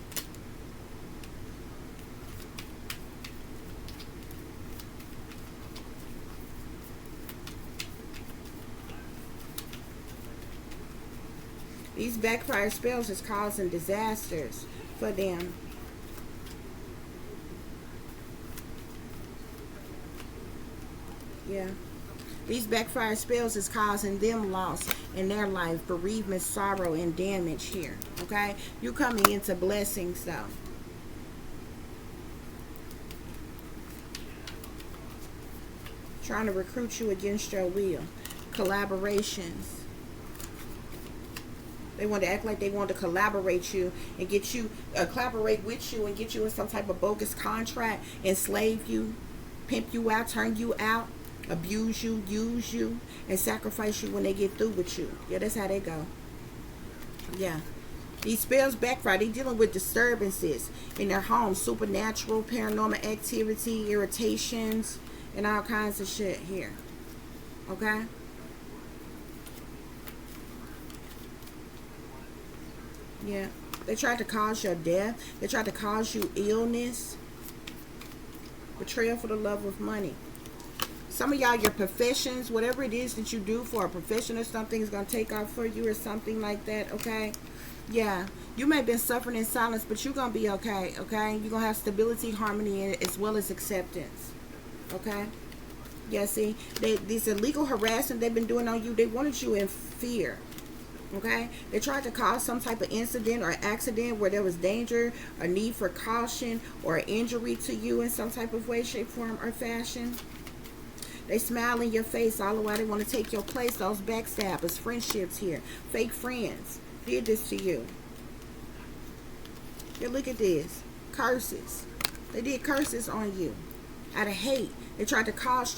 These backfire spells is causing disasters for them. Yeah. These backfire spells is causing them loss in their life, bereavement, sorrow, and damage here. Okay? You're coming into blessings, though. Trying to recruit you against your will. Collaborations. They want to act like they want to collaborate you and get you, collaborate with you and get you in some type of bogus contract, enslave you, pimp you out, turn you out, abuse you, use you, and sacrifice you when they get through with you. Yeah, that's how they go. Yeah. These spells backfire. They dealing with disturbances in their home, supernatural, paranormal activity, irritations, and all kinds of shit here. Okay? Yeah. They tried to cause your death. They tried to cause you illness. Betrayal for the love of money. Some of y'all, your professions, whatever it is that you do for a profession or something is going to take off for you or something like that, okay? Yeah. You may have been suffering in silence, but you're going to be okay, okay? You're going to have stability, harmony, as well as acceptance, okay? Yeah, see? This illegal harassment they've been doing on you, they wanted you in fear. Okay, they tried to cause some type of incident or accident where there was danger or need for caution or injury to you in some type of way, shape, form, or fashion. They smile in your face all the while they want to take your place. Those backstabbers, friendships here, fake friends did this to you. Here, look at this. Curses. They did curses on you out of hate. They tried to cause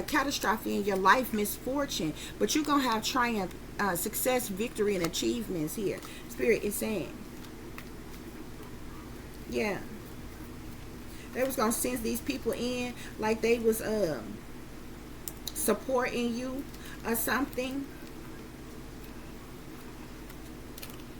catastrophe in your life, misfortune. But you're going to have triumph, success, victory, and achievements here. Spirit is saying. Yeah. They was going to send these people in like they was supporting you or something.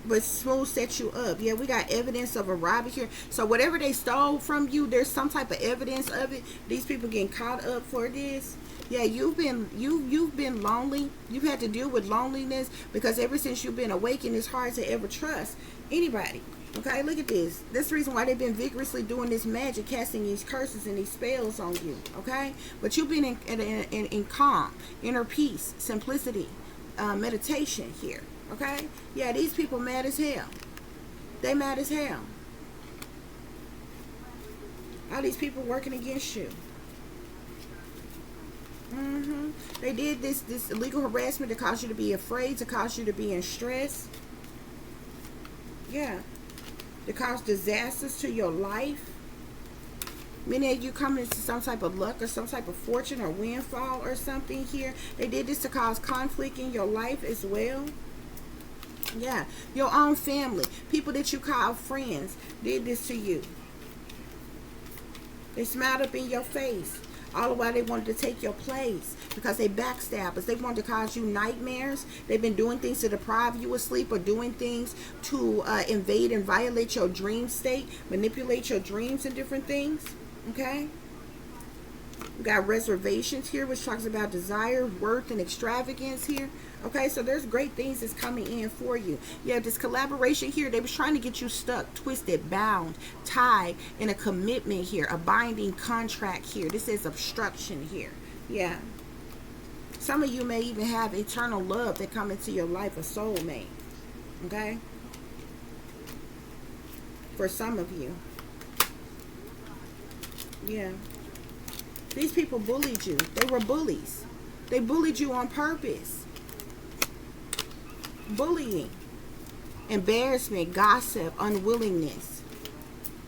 But smooth set you up. Yeah, we got evidence of a robbery here. So whatever they stole from you, there's some type of evidence of it. These people getting caught up for this. Yeah, you've been lonely. You've had to deal with loneliness because ever since you've been awakened, it's hard to ever trust anybody. Okay, look at this. That's the reason why they've been vigorously doing this magic, casting these curses and these spells on you. Okay, but you've been in calm, inner peace, simplicity, meditation here. Okay, yeah, these people mad as hell. They mad as hell. All these people working against you. They did this illegal harassment to cause you to be afraid, to cause you to be in stress. Yeah. To cause disasters to your life. Many of you coming into some type of luck or some type of fortune or windfall or something here. They did this to cause conflict in your life as well. Yeah. Your own family. People that you call friends did this to you. They smiled up in your face. All the while they wanted to take your place because they backstabbers. They wanted to cause you nightmares. They've been doing things to deprive you of sleep or doing things to invade and violate your dream state, manipulate your dreams and different things. Okay? We got reservations here, which talks about desire, worth, and extravagance here. Okay, so there's great things that's coming in for you. Yeah, this collaboration here, they was trying to get you stuck, twisted, bound, tied in a commitment here, a binding contract here. This is obstruction here. Yeah. Some of you may even have eternal love that come into your life, a soulmate. Okay? For some of you. Yeah. These people bullied you. They were bullies. They bullied you on purpose. Bullying, embarrassment, gossip, unwillingness.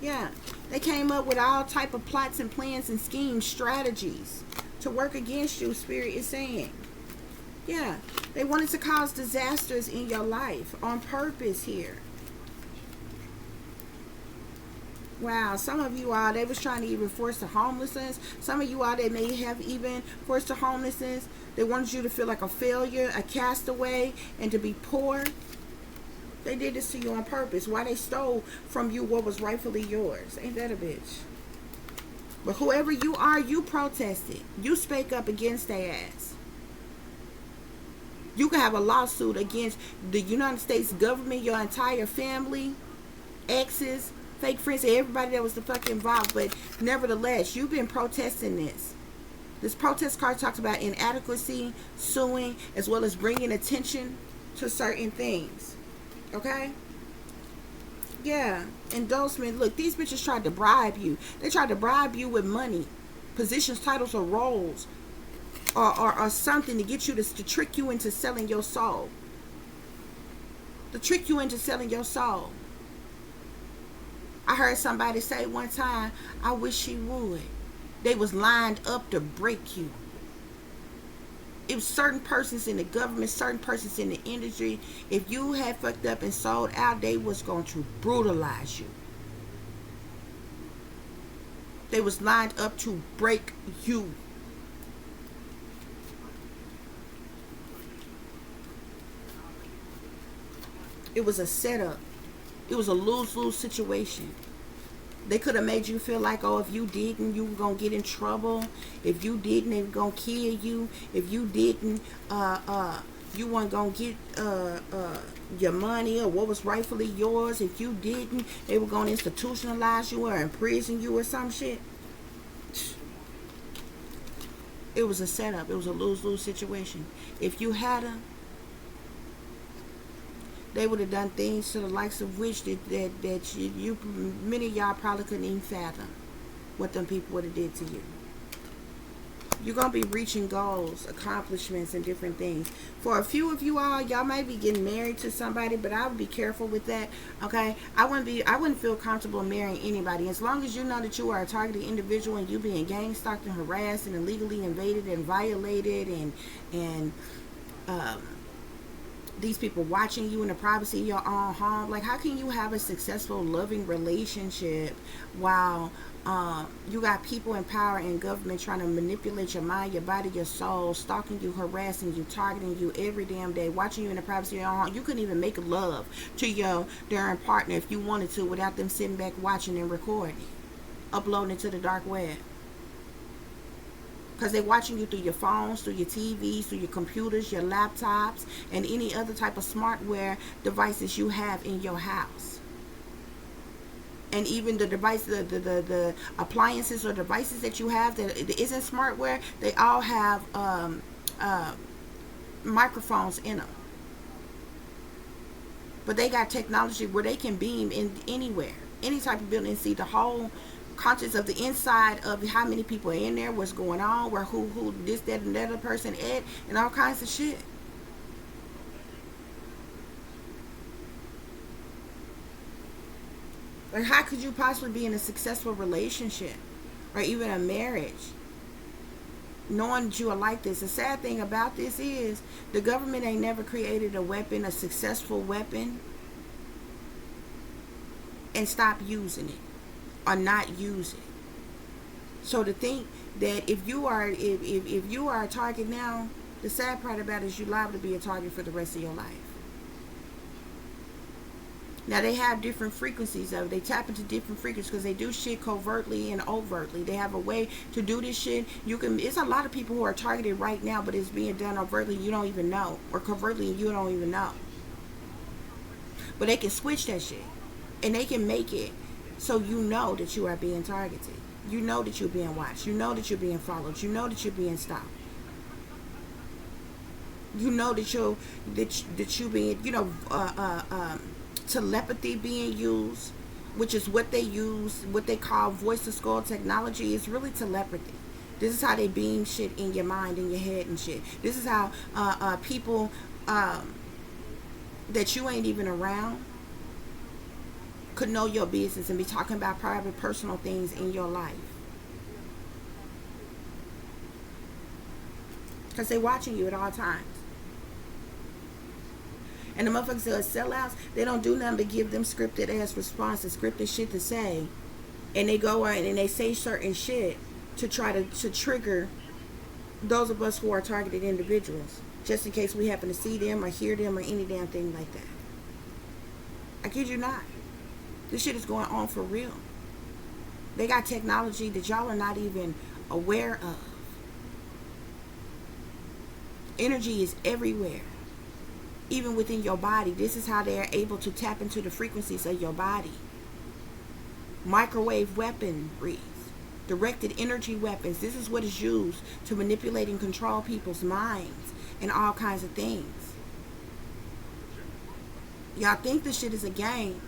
Yeah, they came up with all type of plots and plans and schemes, strategies to work against you, Spirit is saying. Yeah, they wanted to cause disasters in your life on purpose here. Wow, some of you all, they was trying to even force the homelessness. Some of you all, they may have even forced the homelessness. They wanted you to feel like a failure, a castaway, and to be poor. They did this to you on purpose. Why? They stole from you what was rightfully yours. Ain't that a bitch? But whoever you are, you protested. You spake up against their ass. You can have a lawsuit against the United States government, your entire family, exes, fake friends, everybody that was the fuck involved. But nevertheless, you've been protesting this. This protest card talks about inadequacy, suing, as well as bringing attention to certain things. Okay? Yeah. Endorsement. Look, these bitches tried to bribe you. They tried to bribe you with money, positions, titles, or roles, or something to get you to trick you into selling your soul. To trick you into selling your soul. I heard somebody say one time, I wish she would. They was lined up to break you. It was certain persons in the government, certain persons in the industry. If you had fucked up and sold out, they was going to brutalize you. They was lined up to break you. It was a setup. It was a lose-lose situation. They could have made you feel like, oh, if you didn't, you were going to get in trouble. If you didn't, they were going to kill you. If you didn't, you weren't going to get your money or what was rightfully yours. If you didn't, they were going to institutionalize you or imprison you or some shit. It was a setup. It was a lose-lose situation. If you had them, they would have done things to the likes of which that you many of y'all probably couldn't even fathom what them people would have did to you. You're going to be reaching goals, accomplishments, and different things. For a few of you all, y'all might be getting married to somebody, but I would be careful with that, okay? I wouldn't feel comfortable marrying anybody. As long as you know that you are a targeted individual and you being gang stalked and harassed and illegally invaded and violated and these people watching you in the privacy of your own home. Like, how can you have a successful, loving relationship while you got people in power and government trying to manipulate your mind, your body, your soul, stalking you, harassing you, targeting you every damn day, watching you in the privacy of your own home? You couldn't even make love to your darn partner if you wanted to without them sitting back watching and recording, uploading it to the dark web. Because they're watching you through your phones, through your TVs, through your computers, your laptops, and any other type of smartware devices you have in your house. And even the device, the appliances or devices that you have that isn't smartware, they all have microphones in them. But they got technology where they can beam in anywhere, any type of building, and see the whole conscious of the inside of how many people are in there, what's going on, where who this, that, and that other person at, and all kinds of shit. Like, how could you possibly be in a successful relationship or even a marriage knowing that you are like this? The sad thing about this is the government ain't never created a weapon, a successful weapon, and stop using it or not use it. So to think that if you are a target now, the sad part about it is you're liable to be a target for the rest of your life. Now, they have different frequencies of it. They tap into different frequencies because they do shit covertly and overtly. They have a way to do this shit. It's a lot of people who are targeted right now, but it's being done overtly, you don't even know, or covertly, you don't even know. But they can switch that shit, and they can make it so you know that you are being targeted. You know that you're being watched. You know that you're being followed. You know that you're being stopped. You know that you're being, telepathy being used, which is what they use, what they call voice to skull technology. Is really telepathy. This is how they beam shit in your mind, in your head and shit. This is how people that you ain't even around could know your business and be talking about private, personal things in your life. Because they're watching you at all times. And the motherfuckers that are sellouts, they don't do nothing but give them scripted ass responses, scripted shit to say. And they go out and they say certain shit to try to trigger those of us who are targeted individuals. Just in case we happen to see them or hear them or any damn thing like that. I kid you not. This shit is going on for real. They got technology that y'all are not even aware of. Energy is everywhere. Even within your body. This is how they are able to tap into the frequencies of your body. Microwave weaponry. Directed energy weapons. This is what is used to manipulate and control people's minds and all kinds of things. Y'all think this shit is a game.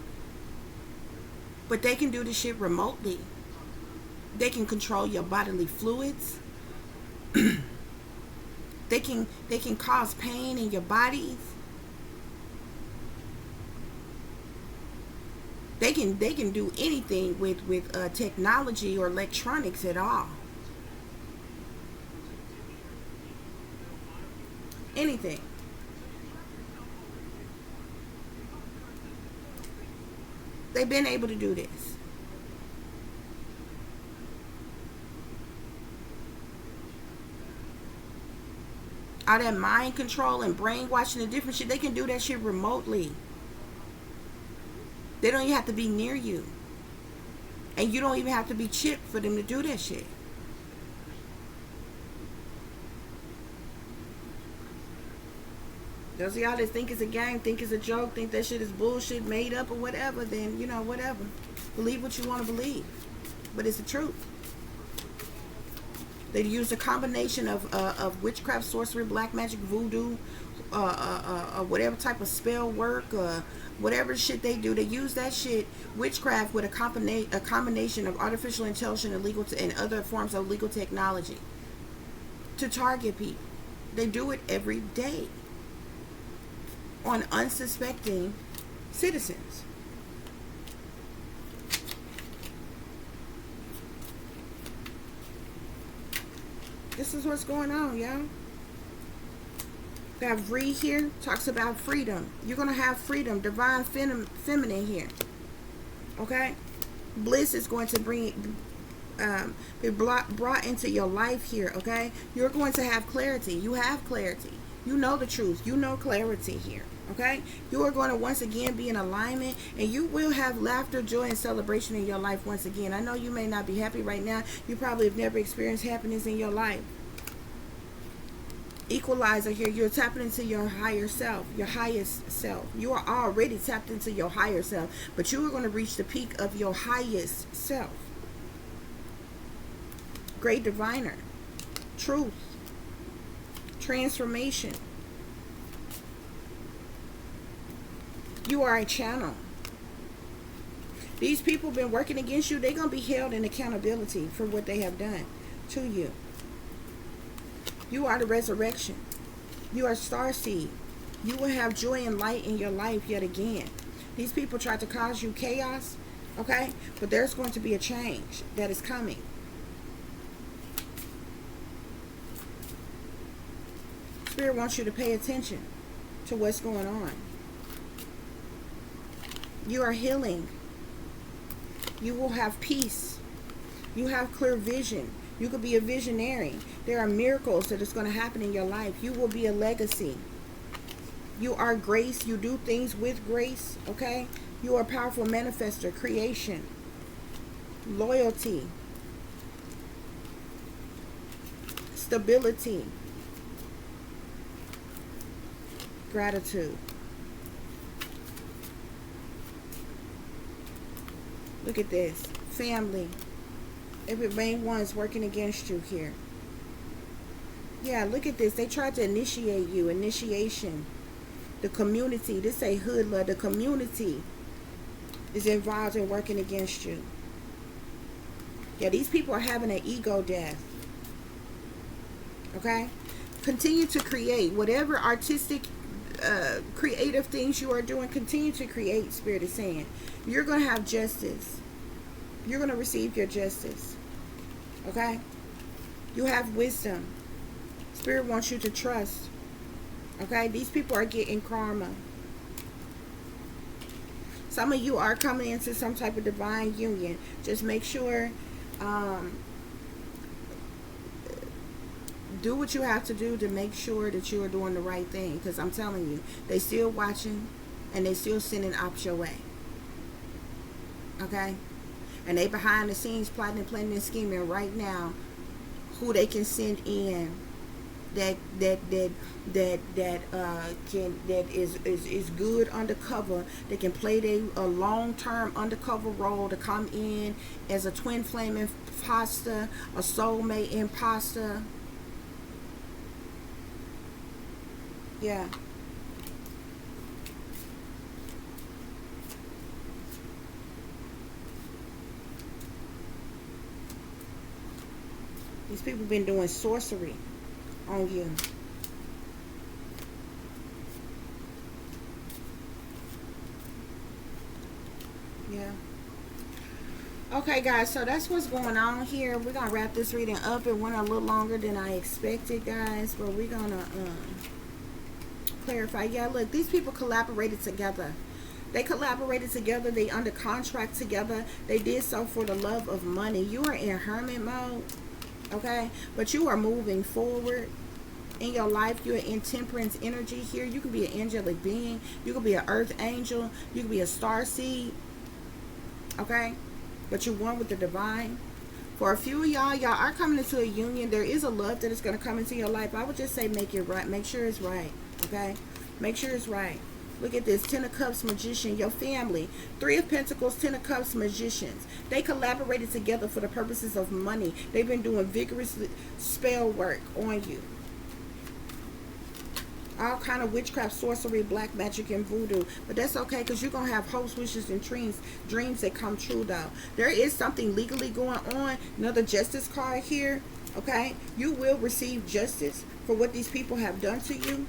But they can do this shit remotely. They can control your bodily fluids. They can cause pain in your bodies. They can do anything with technology or electronics at all. Anything. They've been able to do this. All that mind control and brainwashing and different shit, they can do that shit remotely. They don't even have to be near you. And you don't even have to be chipped for them to do that shit. Those of y'all that think it's a game, think it's a joke, think that shit is bullshit, made up or whatever, then, whatever. Believe what you want to believe. But it's the truth. They use a combination of witchcraft, sorcery, black magic, voodoo, whatever type of spell work, whatever shit they do. They use that shit, witchcraft, with a combination of artificial intelligence and other forms of legal technology. to target people. They do it every day on unsuspecting citizens. This is what's going on, y'all. Got Vree here, talks about freedom. You're going to have freedom, divine feminine here. Okay? Bliss is going to be brought into your life here, okay? You're going to have clarity. You have clarity. You know the truth. You know clarity here, okay? You are going to once again be in alignment, and you will have laughter, joy, and celebration in your life once again. I know you may not be happy right now. You probably have never experienced happiness in your life. Equalizer here. You're tapping into your higher self, your highest self. You are already tapped into your higher self, but you are going to reach the peak of your highest self. Great diviner, truth, transformation. You are a channel. These people have been working against you. They're going to be held in accountability for what they have done to you. You are the resurrection. You are starseed. You will have joy and light in your life yet again. These people tried to cause you chaos, okay? But there's going to be a change that is coming. Spirit wants you to pay attention to what's going on. You are healing. You will have peace. You have clear vision. You could be a visionary. There are miracles that is going to happen in your life. You will be a legacy. You are grace. You do things with grace, okay? You are a powerful manifester, creation, loyalty, stability, gratitude. Look at this. Family. Every main one's working against you here. Yeah, look at this. They tried to initiate you. Initiation. The community. This say hoodlum. The community is involved in working against you. Yeah, these people are having an ego death. Okay? Continue to create. Whatever artistic, creative things you are doing, continue to create, Spirit is saying. You're going to have justice. You're going to receive your justice. Okay? You have wisdom. Spirit wants you to trust. Okay? These people are getting karma. Some of you are coming into some type of divine union. Just make sure, do what you have to do to make sure that you are doing the right thing. Because I'm telling you, they still watching and they still sending ops your way. Okay? And they behind the scenes plotting and planning and scheming right now who they can send in that is good undercover. They can play a long-term undercover role to come in as a twin flame imposter, a soulmate imposter. Yeah. These people been doing sorcery on you. Yeah. Okay, guys, so that's what's going on here. We're going to wrap this reading up. It went a little longer than I expected, guys, but we're going to clarify. Yeah, look, these people collaborated together. They collaborated together. They under contract together. They did so for the love of money. You are in hermit mode. Okay, but you are moving forward in your life. You're in temperance energy here. You could be an angelic being. You could be an earth angel. You could be a star seed. Okay, but you're one with the divine. For a few of y'all are coming into a union. There is a love that is going to come into your life. I would just say make it right. Make sure it's right. Okay, make sure it's right. Look at this. 10 of Cups, Magician, your family. 3 of Pentacles, 10 of Cups, Magicians. They collaborated together for the purposes of money. They've been doing vigorous spell work on you. All kind of witchcraft, sorcery, black magic, and voodoo. But that's okay, because you're going to have hopes, wishes, and dreams that come true, though. There is something legally going on. Another justice card here. Okay? You will receive justice for what these people have done to you.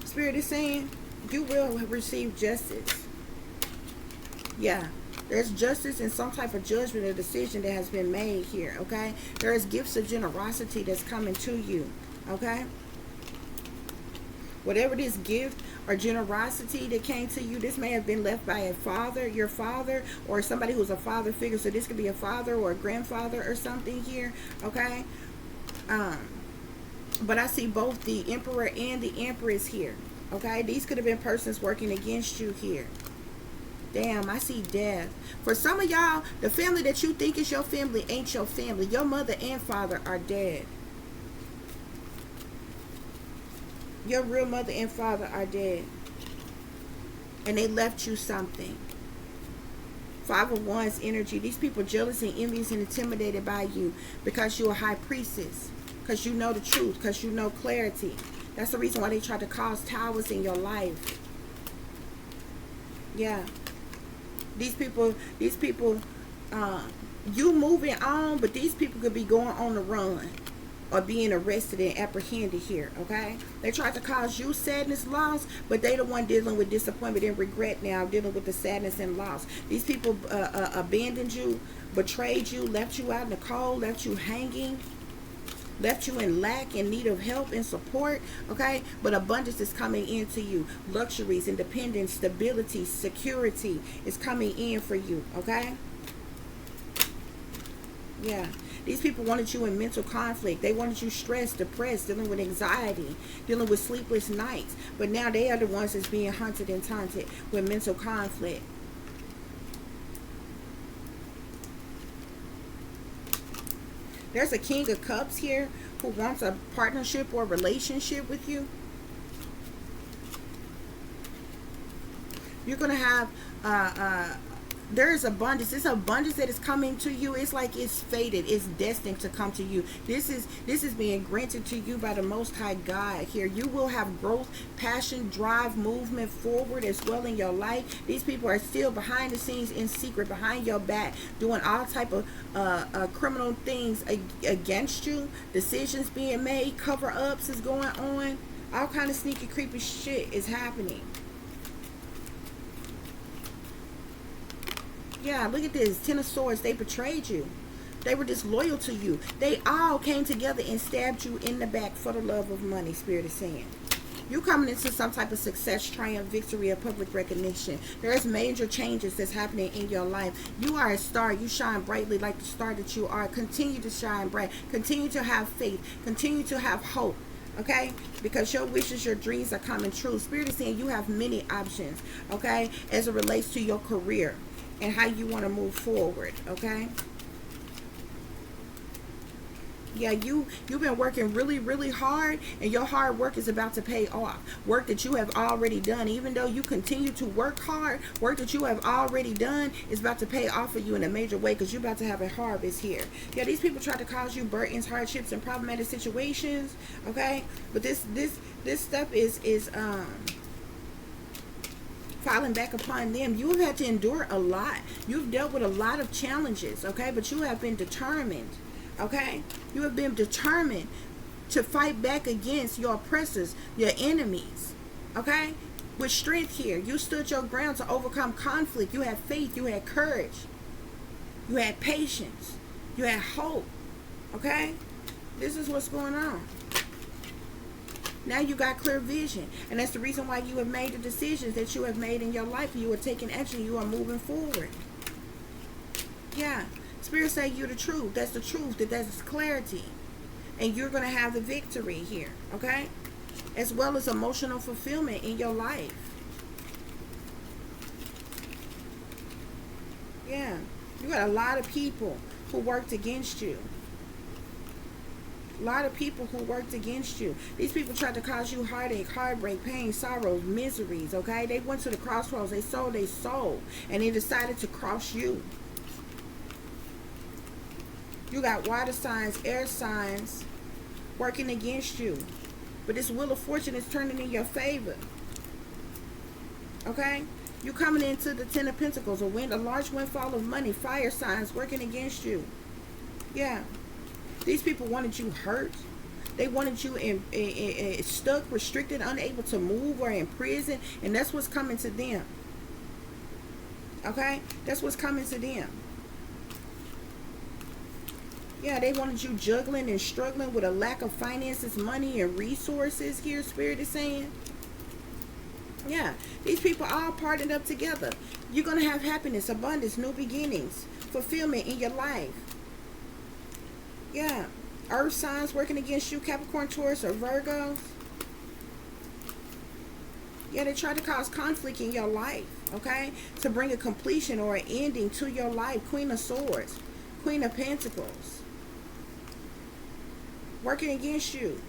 Spirit is saying you will receive justice. Yeah. There's justice and some type of judgment or decision that has been made here. Okay? There is gifts of generosity that's coming to you. Okay? Whatever this gift or generosity that came to you, this may have been left by a father, your father, or somebody who's a father figure. So this could be a father or a grandfather or something here. Okay? But I see both the Emperor and the Empress here. Okay? These could have been persons working against you here. Damn, I see death. For some of y'all, the family that you think is your family ain't your family. Your mother and father are dead. Your real mother and father are dead. And they left you something. 5 of Wands energy. These people jealous and envious and intimidated by you because you're a high priestess. Because you know the truth. Because you know clarity. That's the reason why they try to cause towers in your life. Yeah. These people, you moving on, but these people could be going on the run or being arrested and apprehended here, okay? They tried to cause you sadness, loss, but they the one dealing with disappointment and regret now, dealing with the sadness and loss. These people abandoned you, betrayed you, left you out in the cold, left you hanging, left you in lack, in need of help and support, okay? But abundance is coming into you. Luxuries, independence, stability, security is coming in for you, okay? Yeah. These people wanted you in mental conflict. They wanted you stressed, depressed, dealing with anxiety, dealing with sleepless nights. But now they are the ones that's being hunted and taunted with mental conflict. There's a King of Cups here who wants a partnership or relationship with you. You're going to have, there's abundance. This abundance that is coming to you. It's like it's fated. It's destined to come to you. This is being granted to you by the Most High God here. You will have growth, passion, drive, movement forward as well in your life. These people are still behind the scenes in secret, behind your back, doing all type of criminal things against you. Decisions being made, cover-ups is going on. All kind of sneaky, creepy shit is happening. Yeah, look at this. 10 of Swords. They betrayed you. They were disloyal to you. They all came together and stabbed you in the back for the love of money, Spirit is saying. You coming into some type of success, triumph, victory, or public recognition. There's major changes that's happening in your life. You are a star. You shine brightly like the star that you are. Continue to shine bright. Continue to have faith. Continue to have hope. Okay, because your wishes, your dreams are coming true. Spirit is saying you have many options, okay, as it relates to your career and how you want to move forward, okay? Yeah, you've been working really, really hard, and your hard work is about to pay off. Work that you have already done, even though you continue to work hard, work that you have already done is about to pay off for you in a major way because you're about to have a harvest here. Yeah, these people try to cause you burdens, hardships, and problematic situations, okay? But this stuff is falling back upon them. You have had to endure a lot. You've dealt with a lot of challenges, okay? But you have been determined, okay? You have been determined to fight back against your oppressors, your enemies, okay? With strength here. You stood your ground to overcome conflict. You had faith. You had courage. You had patience. You had hope, okay? This is what's going on. Now you got clear vision. And that's the reason why you have made the decisions that you have made in your life. You are taking action. You are moving forward. Yeah. Spirit say you're the truth. That's the truth. That's clarity. And you're going to have the victory here. Okay? As well as emotional fulfillment in your life. Yeah. You got a lot of people who worked against you. A lot of people who worked against you. These people tried to cause you heartache, heartbreak, pain, sorrows, miseries, okay? They went to the crossroads. They sold their soul. And they decided to cross you. You got water signs, air signs working against you. But this wheel of fortune is turning in your favor. Okay? You coming into the 10 of Pentacles. A large windfall of money. Fire signs working against you. Yeah. These people wanted you hurt. They wanted you stuck, restricted, unable to move, or in prison. And that's what's coming to them. Okay? That's what's coming to them. Yeah, they wanted you juggling and struggling with a lack of finances, money, and resources here, Spirit is saying. Yeah, these people all partnered up together. You're going to have happiness, abundance, new beginnings, fulfillment in your life. Yeah, earth signs working against you, Capricorn, Taurus, or Virgos. Yeah, they try to cause conflict in your life, okay? To bring a completion or an ending to your life. Queen of Swords, Queen of Pentacles. Working against you.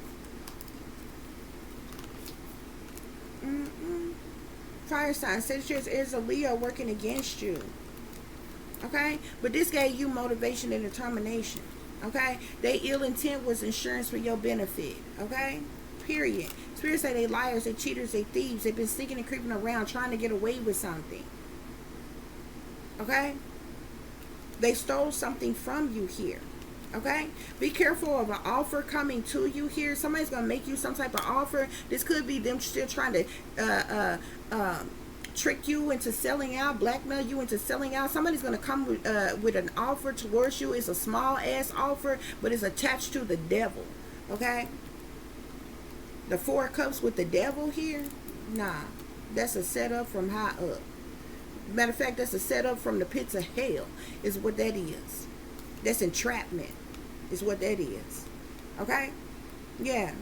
Fire sign, Sagittarius, is a Leo working against you. Okay? But this gave you motivation and determination. Okay? Their ill intent was insurance for your benefit. Okay? Period. Spirits say they liars, they cheaters, they thieves. They've been sneaking and creeping around trying to get away with something. Okay? They stole something from you here. Okay? Be careful of an offer coming to you here. Somebody's going to make you some type of offer. This could be them still trying to trick you into selling out, blackmail you into selling out. Somebody's going to come with an offer towards you. It's a small ass offer, but it's attached to the devil. Okay? The 4 of Cups with the devil here? Nah. That's a setup from high up. Matter of fact, that's a setup from the pits of hell is what that is. That's entrapment is what that is. Okay? Yeah.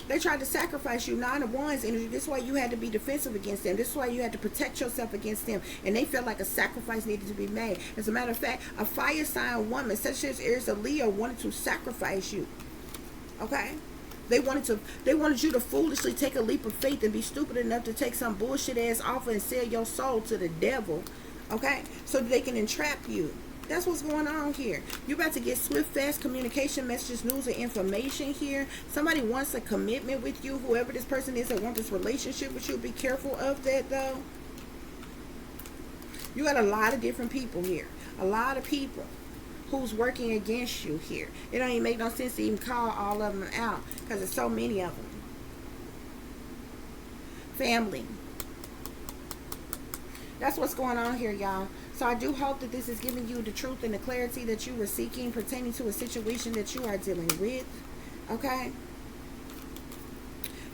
They tried to sacrifice you. 9 of Wands energy. This is why you had to be defensive against them. This is why you had to protect yourself against them. And they felt like a sacrifice needed to be made. As a matter of fact, a fire sign woman, such as Aries or Leo, wanted to sacrifice you. Okay? They wanted you to foolishly take a leap of faith and be stupid enough to take some bullshit ass offer and sell your soul to the devil. Okay? So that they can entrap you. That's what's going on here. You're about to get swift, fast communication, messages, news, and information here. Somebody wants a commitment with you. Whoever this person is that wants this relationship with you, be careful of that, though. You got a lot of different people here. A lot of people who's working against you here. It don't even make no sense to even call all of them out because there's so many of them. Family. That's what's going on here, y'all. So I do hope that this is giving you the truth and the clarity that you were seeking pertaining to a situation that you are dealing with. Okay?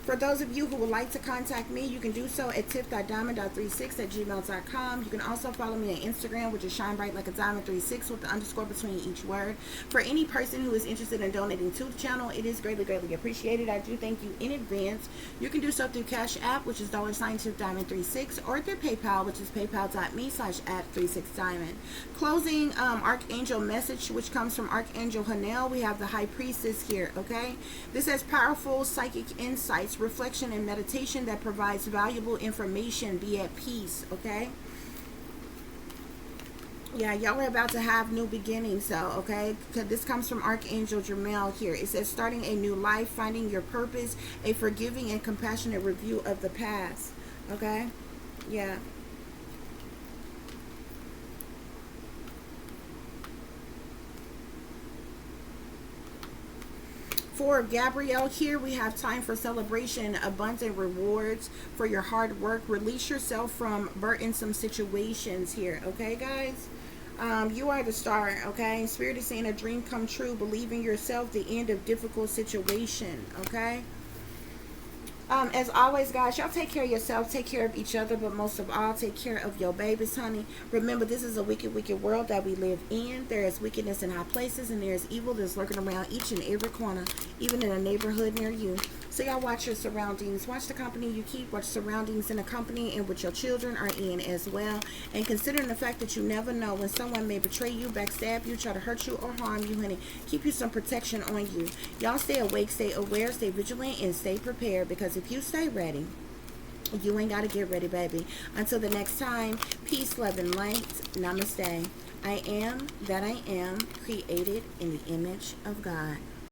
For those of you who would like to contact me, you can do so at tip.diamond.36@gmail.com. You can also follow me on Instagram, which is shinebrightlikeadiamond36 with the underscore between each word. For any person who is interested in donating to the channel, it is greatly, greatly appreciated. I do thank you in advance. You can do so through CASHAPP, which is $tip-diamond36, or through PayPal, which is paypal.me/@36diamond. Closing Archangel message, which comes from Archangel Hanel. We have the High Priestess here, okay? This has powerful psychic insights, reflection, and meditation that provides valuable information. Be at peace, okay? Yeah, y'all are about to have new beginnings, so, okay? This comes from Archangel Jermel here. It says, starting a new life, finding your purpose, a forgiving and compassionate review of the past, okay? Yeah. For Gabrielle here, we have time for celebration, abundant rewards for your hard work. Release yourself from burdensome situations here, okay, guys? You are the star, okay? Spirit is saying a dream come true. Believe in yourself, the end of difficult situation, okay? As always, guys, y'all take care of yourself, take care of each other, but most of all, take care of your babies, honey. Remember, this is a wicked, wicked world that we live in. There is wickedness in high places, and there is evil that's lurking around each and every corner, even in a neighborhood near you. So y'all watch your surroundings. Watch the company you keep. Watch surroundings in the company in which your children are in as well. And considering the fact that you never know when someone may betray you, backstab you, try to hurt you, or harm you, honey. Keep you some protection on you. Y'all stay awake, stay aware, stay vigilant, and stay prepared. Because if you stay ready, you ain't got to get ready, baby. Until the next time, peace, love, and light. Namaste. I am that I am, created in the image of God.